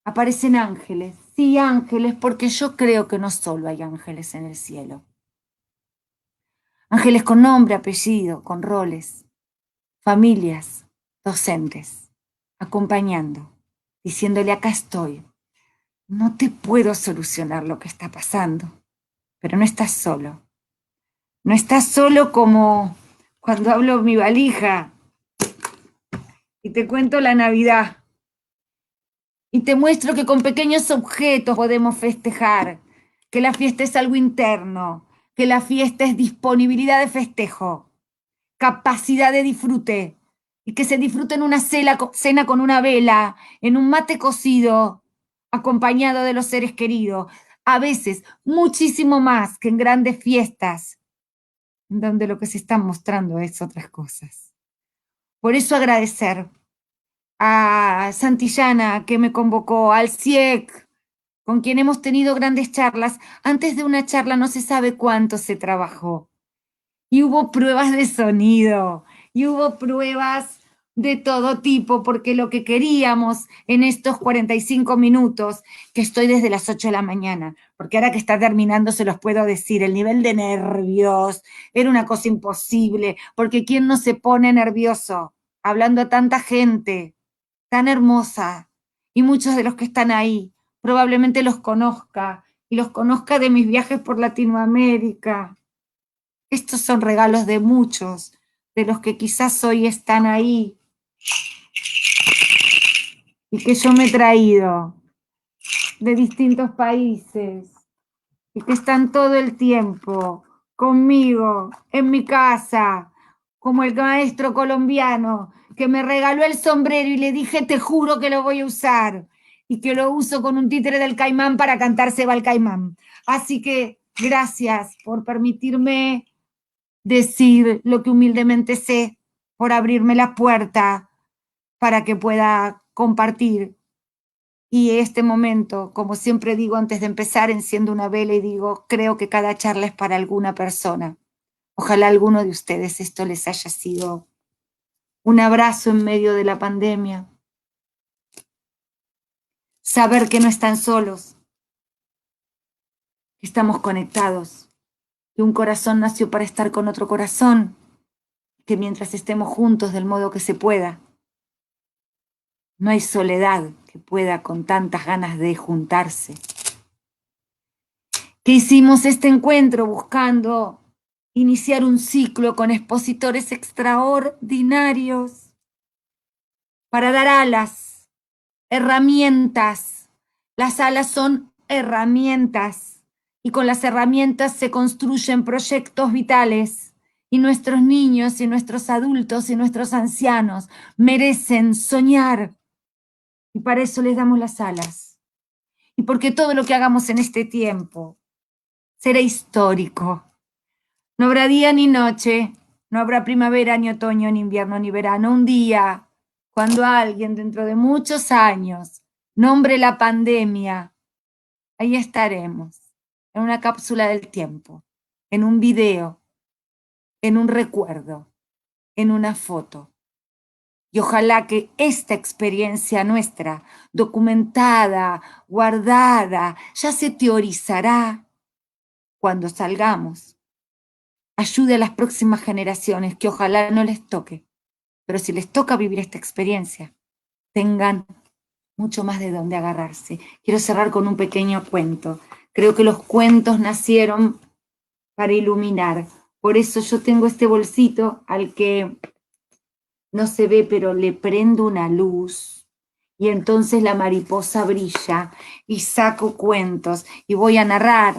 aparecen ángeles. Sí, ángeles, porque yo creo que no solo hay ángeles en el cielo. Ángeles con nombre, apellido, con roles, familias, docentes, acompañando, diciéndole acá estoy. No te puedo solucionar lo que está pasando, pero no estás solo. No estás solo como cuando hablo mi valija y te cuento la Navidad y te muestro que con pequeños objetos podemos festejar, que la fiesta es algo interno, que la fiesta es disponibilidad de festejo, capacidad de disfrute, y que se disfrute en una cena con una vela, en un mate cocido, acompañado de los seres queridos, a veces muchísimo más que en grandes fiestas, donde lo que se está mostrando es otras cosas. Por eso agradecer a Santillana que me convocó, al CIEC, con quien hemos tenido grandes charlas. Antes de una charla no se sabe cuánto se trabajó. Y hubo pruebas de sonido, y hubo pruebas de todo tipo, porque lo que queríamos en estos 45 minutos, que estoy desde las 8 de la mañana, porque ahora que está terminando se los puedo decir, el nivel de nervios era una cosa imposible, porque ¿quién no se pone nervioso hablando a tanta gente tan hermosa? Y muchos de los que están ahí probablemente los conozca, y los conozca de mis viajes por Latinoamérica. Estos son regalos de muchos, de los que quizás hoy están ahí y que yo me he traído de distintos países y que están todo el tiempo conmigo, en mi casa, como el maestro colombiano que me regaló el sombrero y le dije, te juro que lo voy a usar. y que lo uso con un títere del Caimán para cantar Se va el Caimán. Así que gracias por permitirme decir lo que humildemente sé, por abrirme la puerta para que pueda compartir. Y este momento, como siempre digo antes de empezar, enciendo una vela y digo, creo que cada charla es para alguna persona. Ojalá a alguno de ustedes esto les haya sido un abrazo en medio de la pandemia. Saber que no están solos, que estamos conectados, que un corazón nació para estar con otro corazón, que mientras estemos juntos del modo que se pueda, no hay soledad que pueda con tantas ganas de juntarse. Que hicimos este encuentro buscando iniciar un ciclo con expositores extraordinarios para dar alas, herramientas. Las alas son herramientas y con las herramientas se construyen proyectos vitales y nuestros niños y nuestros adultos y nuestros ancianos merecen soñar y para eso les damos las alas. Y porque todo lo que hagamos en este tiempo será histórico. No habrá día ni noche, no habrá primavera, ni otoño, ni invierno, ni verano. Un día, cuando alguien dentro de muchos años nombre la pandemia, ahí estaremos, en una cápsula del tiempo, en un video, en un recuerdo, en una foto. Y ojalá que esta experiencia nuestra, documentada, guardada, ya se teorizará cuando salgamos, ayude a las próximas generaciones, que ojalá no les toque, pero si les toca vivir esta experiencia, tengan mucho más de dónde agarrarse. Quiero cerrar con un pequeño cuento. Creo que los cuentos nacieron para iluminar. Por eso yo tengo este bolsito al que no se ve, pero le prendo una luz y entonces la mariposa brilla y saco cuentos y voy a narrar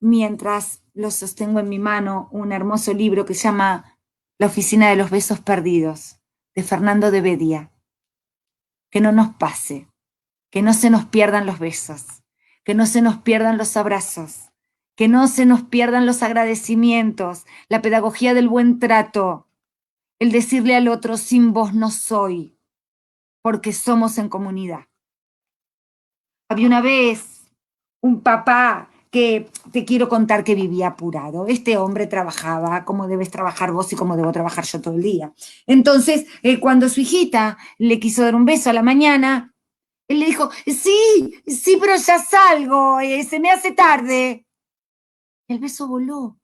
mientras lo sostengo en mi mano un hermoso libro que se llama La oficina de los besos perdidos, de Fernando de Bedia. Que no nos pase, que no se nos pierdan los besos, que no se nos pierdan los abrazos, que no se nos pierdan los agradecimientos, la pedagogía del buen trato, el decirle al otro sin vos no soy, porque somos en comunidad. Había una vez un papá que te quiero contar que vivía apurado. Este hombre trabajaba como debes trabajar vos y como debo trabajar yo todo el día. Entonces, cuando su hijita le quiso dar un beso a la mañana, él le dijo, sí, pero ya salgo, se me hace tarde. El beso voló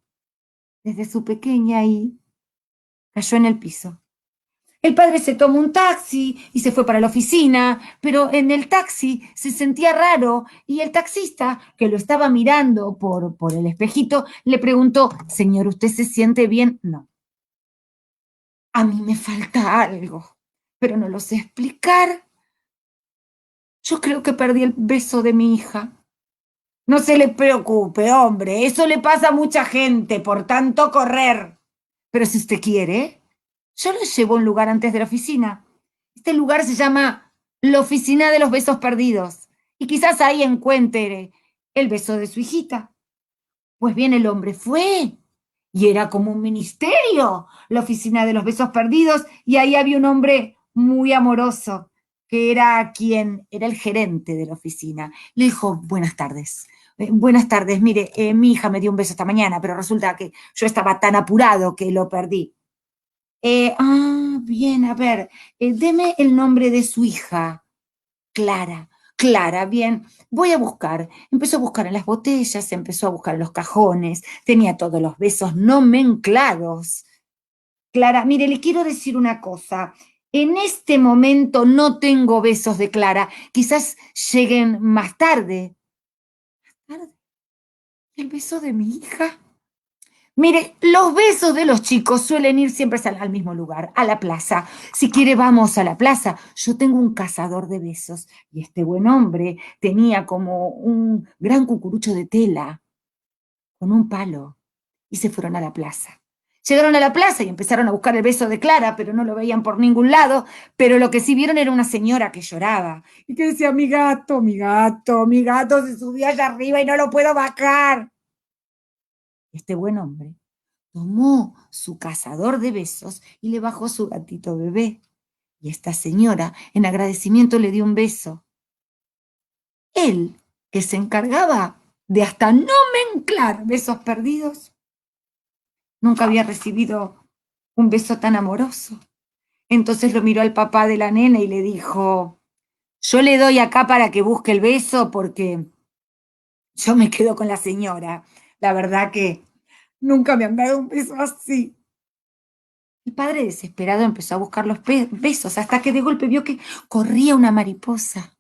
desde su pequeña y cayó en el piso. El padre se tomó un taxi y se fue para la oficina, pero en el taxi se sentía raro y el taxista, que lo estaba mirando por el espejito, le preguntó, señor, ¿usted se siente bien? No. A mí me falta algo, pero no lo sé explicar. Yo creo que perdí el beso de mi hija. No se le preocupe, hombre, eso le pasa a mucha gente por tanto correr. Pero si usted quiere, yo lo llevo a un lugar antes de la oficina. Este lugar se llama la Oficina de los Besos Perdidos. Y quizás ahí encuentre el beso de su hijita. Pues bien, el hombre fue. Y era como un ministerio, la Oficina de los Besos Perdidos. Y ahí había un hombre muy amoroso, que era quien era el gerente de la oficina. Le dijo, buenas tardes. Buenas tardes, mire, mi hija me dio un beso esta mañana, pero resulta que yo estaba tan apurado que lo perdí. Bien, a ver, deme el nombre de su hija. Clara, bien, voy a buscar. Empezó a buscar en las botellas, empezó a buscar en los cajones, tenía todos los besos nomenclados. Clara, mire, le quiero decir una cosa. En este momento no tengo besos de Clara, quizás lleguen más tarde. ¿Tarde? ¿El beso de mi hija? Mire, los besos de los chicos suelen ir siempre al mismo lugar, a la plaza. Si quiere, vamos a la plaza. Yo tengo un cazador de besos y este buen hombre tenía como un gran cucurucho de tela con un palo y se fueron a la plaza. Llegaron a la plaza y empezaron a buscar el beso de Clara, pero no lo veían por ningún lado, pero lo que sí vieron era una señora que lloraba y que decía, mi gato, mi gato, mi gato se subió allá arriba y no lo puedo bajar. Este buen hombre tomó su cazador de besos y le bajó su gatito bebé. Y esta señora, en agradecimiento, le dio un beso. Él, que se encargaba de hasta nomenclar besos perdidos, nunca había recibido un beso tan amoroso. Entonces lo miró al papá de la nena y le dijo, yo le doy acá para que busque el beso porque yo me quedo con la señora. La verdad que nunca me han dado un beso así. El padre desesperado empezó a buscar los besos hasta que de golpe vio que corría una mariposa,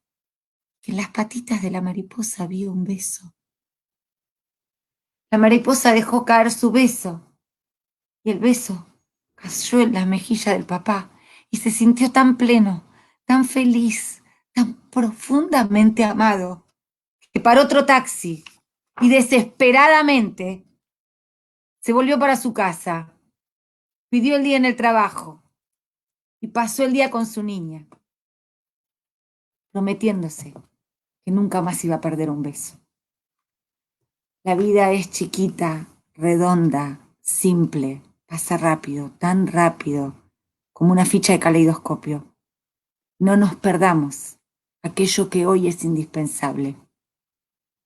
que en las patitas de la mariposa había un beso. La mariposa dejó caer su beso y el beso cayó en la mejilla del papá y se sintió tan pleno, tan feliz, tan profundamente amado, que paró otro taxi y desesperadamente se volvió para su casa, pidió el día en el trabajo y pasó el día con su niña, prometiéndose que nunca más iba a perder un beso. La vida es chiquita, redonda, simple, pasa rápido, tan rápido como una ficha de caleidoscopio. No nos perdamos aquello que hoy es indispensable.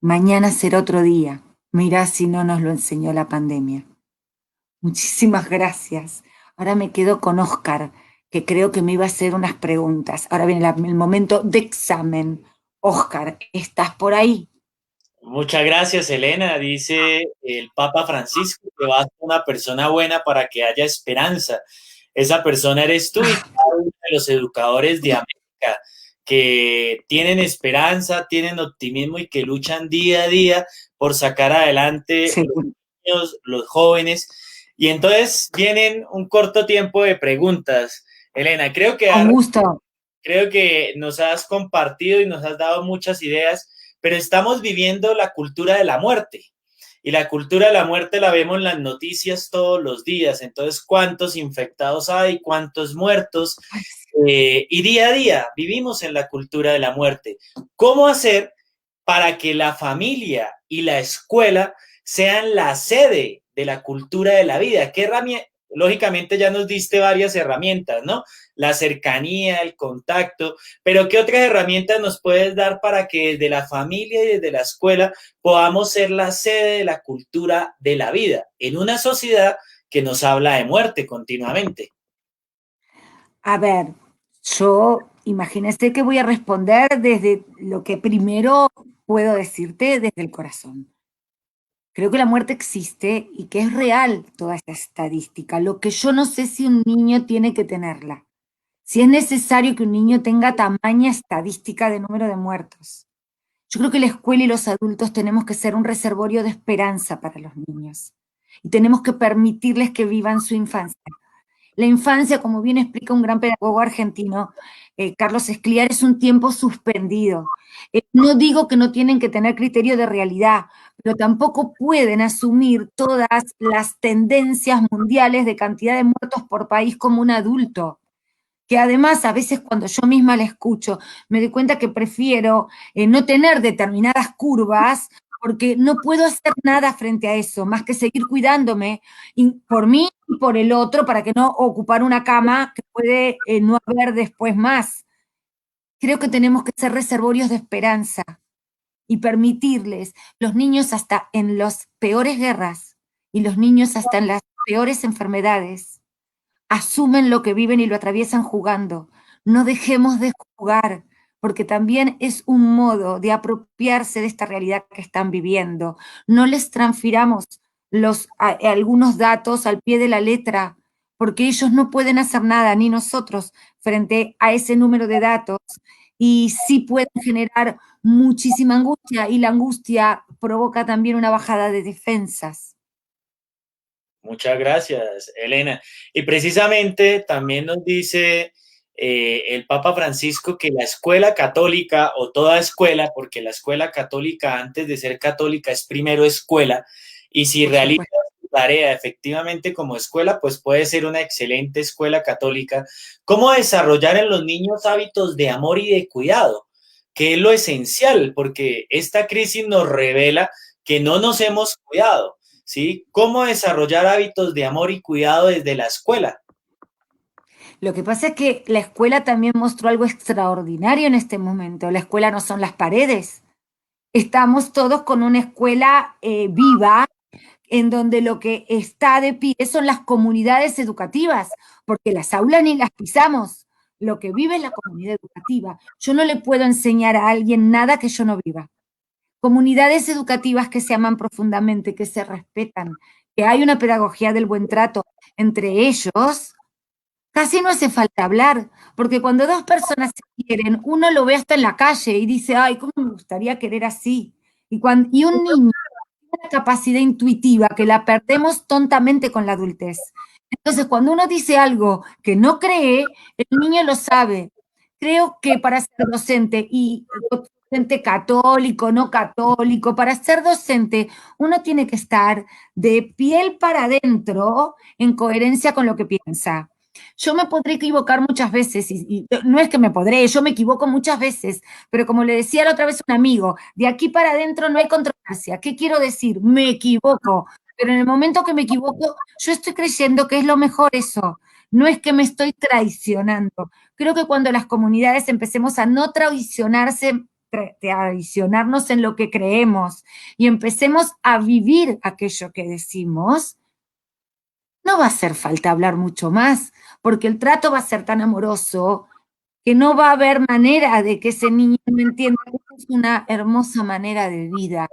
Mañana será otro día. Mirá si no nos lo enseñó la pandemia. Muchísimas gracias. Ahora me quedo con Óscar, que creo que me iba a hacer unas preguntas. Ahora viene el momento de examen. Óscar, ¿estás por ahí? Muchas gracias, Elena. Dice el Papa Francisco que vas a ser una persona buena para que haya esperanza. Esa persona eres tú y cada uno de los educadores de América que tienen esperanza, tienen optimismo y que luchan día a día por sacar adelante Sí, los niños, los jóvenes. Y entonces vienen un corto tiempo de preguntas. Elena, con gusto. creo que nos has compartido y nos has dado muchas ideas, pero estamos viviendo la cultura de la muerte. Y la cultura de la muerte la vemos en las noticias todos los días. Entonces, ¿cuántos infectados hay? ¿Cuántos muertos? Ay, Y día a día vivimos en la cultura de la muerte. ¿Cómo hacer para que la familia y la escuela sean la sede de la cultura de la vida? ¿Qué herramienta? Lógicamente ya nos diste varias herramientas, ¿no? La cercanía, el contacto, pero ¿qué otras herramientas nos puedes dar para que desde la familia y desde la escuela podamos ser la sede de la cultura de la vida en una sociedad que nos habla de muerte continuamente? a ver, yo imagínese que voy a responder desde lo que primero puedo decirte desde el corazón. Creo que la muerte existe y que es real toda esta estadística. Lo que yo no sé si un niño tiene que tenerla. Si es necesario que un niño tenga tamaña estadística de número de muertos. Yo creo que la escuela y los adultos tenemos que ser un reservorio de esperanza para los niños. Y tenemos que permitirles que vivan su infancia. La infancia, como bien explica un gran pedagogo argentino, Carlos Escliar, es un tiempo suspendido. No digo que no tienen que tener criterio de realidad, pero tampoco pueden asumir todas las tendencias mundiales de cantidad de muertos por país como un adulto. Que además a veces cuando yo misma la escucho, me doy cuenta que prefiero no tener determinadas curvas porque no puedo hacer nada frente a eso, más que seguir cuidándome por mí y por el otro para que no ocupar una cama que puede no haber después más. Creo que tenemos que ser reservorios de esperanza y permitirles, los niños hasta en las peores guerras y los niños hasta en las peores enfermedades, asumen lo que viven y lo atraviesan jugando. No dejemos de jugar, porque también es un modo de apropiarse de esta realidad que están viviendo. No les transfiramos algunos datos al pie de la letra, porque ellos no pueden hacer nada, ni nosotros, frente a ese número de datos, y sí pueden generar muchísima angustia, y la angustia provoca también una bajada de defensas. Muchas gracias, Elena. Y precisamente también nos dice el Papa Francisco que la escuela católica o toda escuela, porque la escuela católica antes de ser católica es primero escuela, y si Por realizas supuesto. tarea efectivamente como escuela, pues puede ser una excelente escuela católica. ¿Cómo desarrollar en los niños hábitos de amor y de cuidado? Que es lo esencial, porque esta crisis nos revela que no nos hemos cuidado, ¿sí? ¿Cómo desarrollar hábitos de amor y cuidado desde la escuela? Lo que pasa es que la escuela también mostró algo extraordinario en este momento. La escuela no son las paredes. Estamos todos con una escuela viva, en donde lo que está de pie son las comunidades educativas, porque las aulas ni las pisamos. Lo que vive es la comunidad educativa. Yo no le puedo enseñar a alguien nada que yo no viva. Comunidades educativas que se aman profundamente, que se respetan, que hay una pedagogía del buen trato entre ellos. Casi no hace falta hablar, porque cuando dos personas se quieren, uno lo ve hasta en la calle y dice, ay, ¿cómo me gustaría querer así? Y un niño tiene una capacidad intuitiva que la perdemos tontamente con la adultez. Entonces, cuando uno dice algo que no cree, el niño lo sabe. Creo que para ser docente, y docente católico, no católico, para ser docente, uno tiene que estar de piel para adentro en coherencia con lo que piensa. Yo me podré equivocar muchas veces, y no es que me podré, yo me equivoco muchas veces, pero como le decía la otra vez a un amigo, de aquí para adentro no hay controversia. ¿Qué quiero decir? Me equivoco, pero en el momento que me equivoco, yo estoy creyendo que es lo mejor eso. No es que me estoy traicionando. Creo que cuando las comunidades empecemos a no traicionarnos en lo que creemos y empecemos a vivir aquello que decimos, no va a hacer falta hablar mucho más, porque el trato va a ser tan amoroso que no va a haber manera de que ese niño no entienda que es una hermosa manera de vida.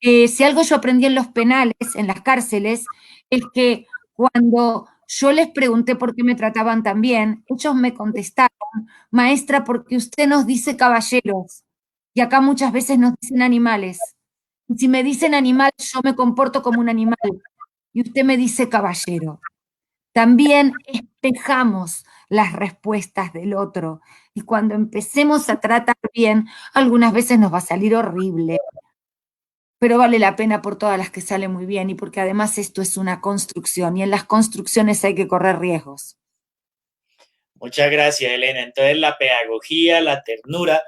Si algo yo aprendí en los penales, en las cárceles, es que cuando yo les pregunté por qué me trataban tan bien, ellos me contestaron, maestra, porque usted nos dice caballeros, y acá muchas veces nos dicen animales. Y si me dicen animal, yo me comporto como un animal, y usted me dice caballero. También espejamos las respuestas del otro. Y cuando empecemos a tratar bien, algunas veces nos va a salir horrible, pero vale la pena por todas las que salen muy bien y porque además esto es una construcción y en las construcciones hay que correr riesgos. Muchas gracias, Elena. Entonces, la pedagogía, la ternura,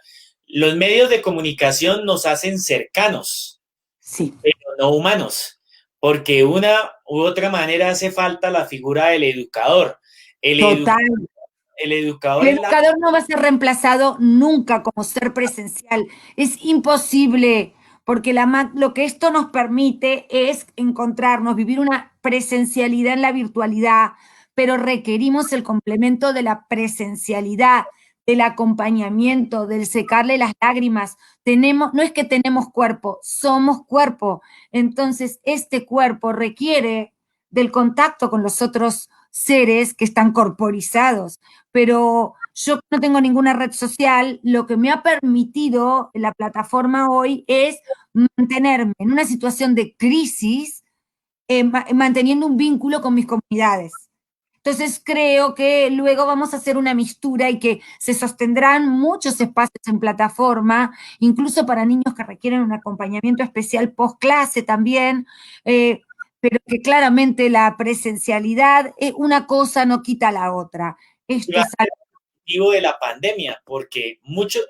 los medios de comunicación nos hacen cercanos, Sí, pero no humanos, porque una u otra manera hace falta la figura del educador. El, edu- total. el educador El es la... educador no va a ser reemplazado nunca como ser presencial. Es imposible, porque lo que esto nos permite es encontrarnos, vivir una presencialidad en la virtualidad, pero requerimos el complemento de la presencialidad, del acompañamiento, del secarle las lágrimas. No es que tenemos cuerpo, somos cuerpo. Entonces, este cuerpo requiere del contacto con los otros seres que están corporizados, pero yo no tengo ninguna red social, lo que me ha permitido la plataforma hoy es mantenerme en una situación de crisis, manteniendo un vínculo con mis comunidades. Entonces creo que luego vamos a hacer una mistura y que se sostendrán muchos espacios en plataforma, incluso para niños que requieren un acompañamiento especial post clase también, eh, pero que claramente la presencialidad, una cosa no quita la otra. Esto es algo. positivo de la pandemia, porque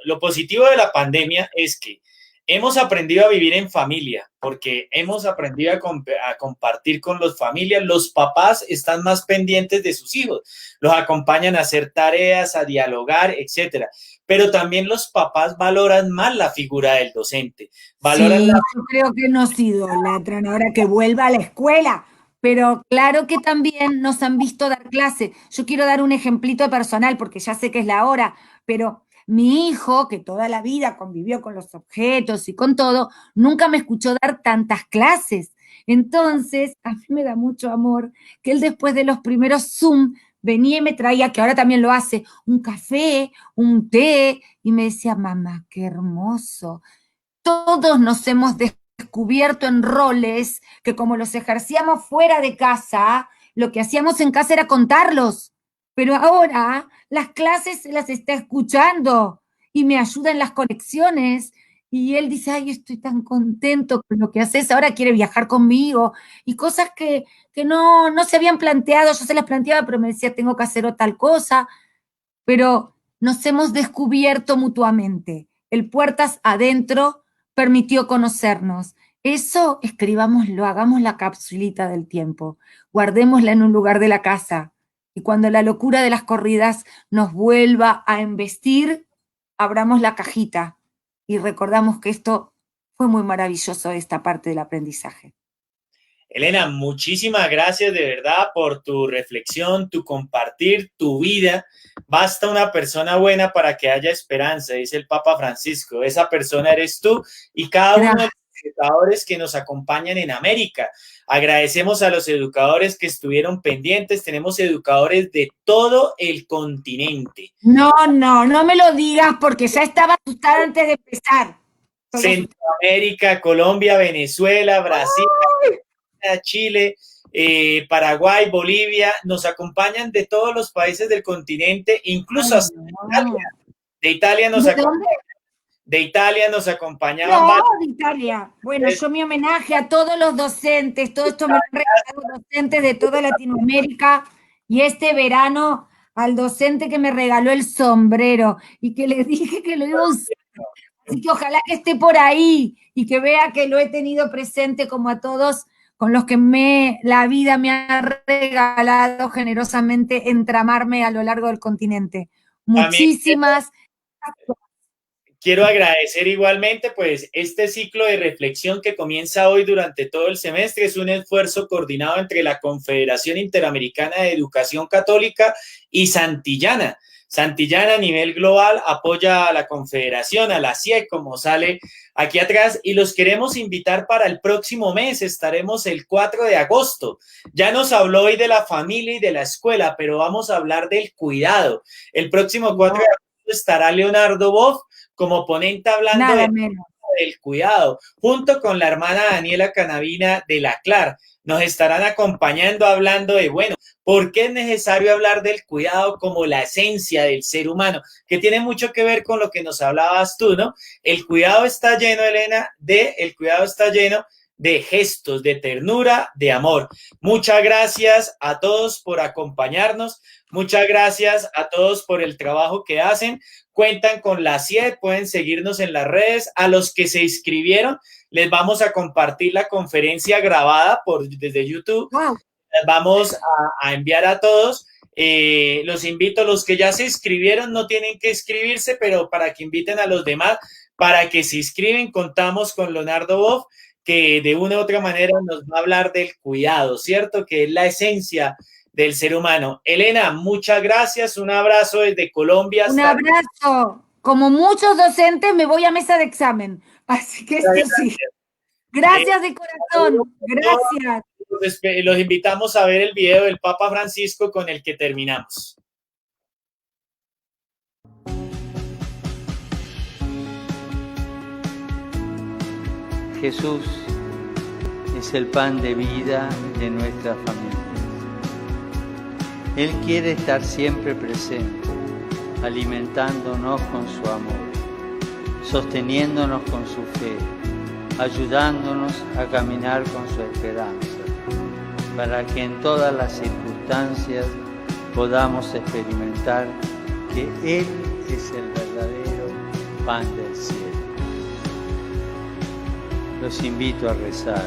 lo positivo de la pandemia es que hemos aprendido a vivir en familia, porque hemos aprendido a compartir con las familias. Los papás están más pendientes de sus hijos, los acompañan a hacer tareas, a dialogar, etcétera. Pero también los papás valoran más la figura del docente, valoran Sí, la... yo creo que nos idolatran ahora que vuelva a la escuela, pero claro que también nos han visto dar clase. Yo quiero dar un ejemplito personal porque ya sé que es la hora, pero mi hijo, que toda la vida convivió con los objetos y con todo, nunca me escuchó dar tantas clases. Entonces, a mí me da mucho amor que él después de los primeros Zoom venía y me traía, que ahora también lo hace, un café, un té, y me decía, mamá, qué hermoso. Todos nos hemos descubierto en roles que como los ejercíamos fuera de casa, lo que hacíamos en casa era contarlos, pero ahora las clases las está escuchando y me ayuda en las conexiones y él dice, ay, estoy tan contento con lo que haces, ahora quiere viajar conmigo, y cosas que no se habían planteado, yo se las planteaba, pero me decía, tengo que hacer tal cosa, pero nos hemos descubierto mutuamente. El puertas adentro permitió conocernos. Eso escribámoslo, hagamos la capsulita del tiempo, guardémosla en un lugar de la casa, y cuando la locura de las corridas nos vuelva a embestir, abramos la cajita y recordamos que esto fue muy maravilloso, esta parte del aprendizaje. Elena, muchísimas gracias de verdad por tu reflexión, tu compartir, tu vida. Basta una persona buena para que haya esperanza, dice el Papa Francisco. Esa persona eres tú y cada uno de los educadores que nos acompañan en América. Agradecemos a los educadores que estuvieron pendientes. Tenemos educadores de todo el continente. No me lo digas porque ya estaba asustada antes de empezar. Centroamérica, Colombia, Venezuela, Brasil, Chile, Paraguay, Bolivia, nos acompañan de todos los países del continente, incluso hasta Italia. De Italia nos acompañaban. No, de Italia. Bueno, yo mi homenaje a todos los docentes, todo esto me lo han regalado docentes de toda Latinoamérica, y este verano al docente que me regaló el sombrero y que le dije que lo iba a usar. Así que ojalá que esté por ahí y que vea que lo he tenido presente, como a todos con los que la vida me ha regalado generosamente entramarme a lo largo del continente. Muchísimas gracias. Quiero agradecer igualmente, pues, este ciclo de reflexión que comienza hoy durante todo el semestre. Es un esfuerzo coordinado entre la Confederación Interamericana de Educación Católica y Santillana. Santillana a nivel global apoya a la Confederación, a la CIE, como sale aquí atrás, y los queremos invitar para el próximo mes. Estaremos el 4 de agosto. Ya nos habló hoy de la familia y de la escuela, pero vamos a hablar del cuidado. El próximo 4 de agosto estará Leonardo Boff como ponente hablando del cuidado, junto con la hermana Daniela Canavina de la CLAR. Nos estarán acompañando hablando de, bueno, ¿por qué es necesario hablar del cuidado como la esencia del ser humano? Que tiene mucho que ver con lo que nos hablabas tú, ¿no? El cuidado está lleno, Elena, de gestos, de ternura, de amor. Muchas gracias a todos por acompañarnos. Muchas gracias a todos por el trabajo que hacen. Cuentan con la CIE, pueden seguirnos en las redes. A los que se inscribieron, les vamos a compartir la conferencia grabada desde YouTube. Wow. Les vamos a enviar a todos. Los invito, los que ya se inscribieron no tienen que inscribirse, pero para que inviten a los demás, para que se inscriben. Contamos con Leonardo Boff, que de una u otra manera nos va a hablar del cuidado, ¿cierto? Que es la esencia del ser humano. Elena, muchas gracias. Un abrazo desde Colombia. Un abrazo. Como muchos docentes, me voy a mesa de examen. Así que sí. Gracias de corazón. Gracias. Los invitamos a ver el video del Papa Francisco con el que terminamos. Jesús es el pan de vida de nuestra familia. Él quiere estar siempre presente, alimentándonos con su amor, sosteniéndonos con su fe, ayudándonos a caminar con su esperanza, para que en todas las circunstancias podamos experimentar que Él es el verdadero pan del cielo. Los invito a rezar.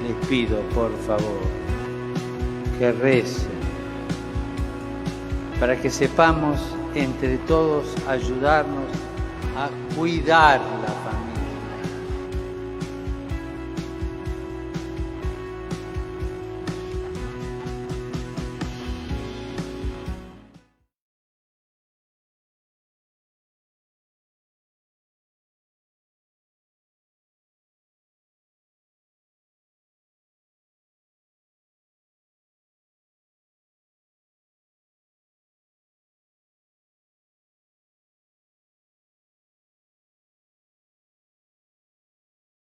Les pido, por favor, que recen, para que sepamos entre todos ayudarnos a cuidarla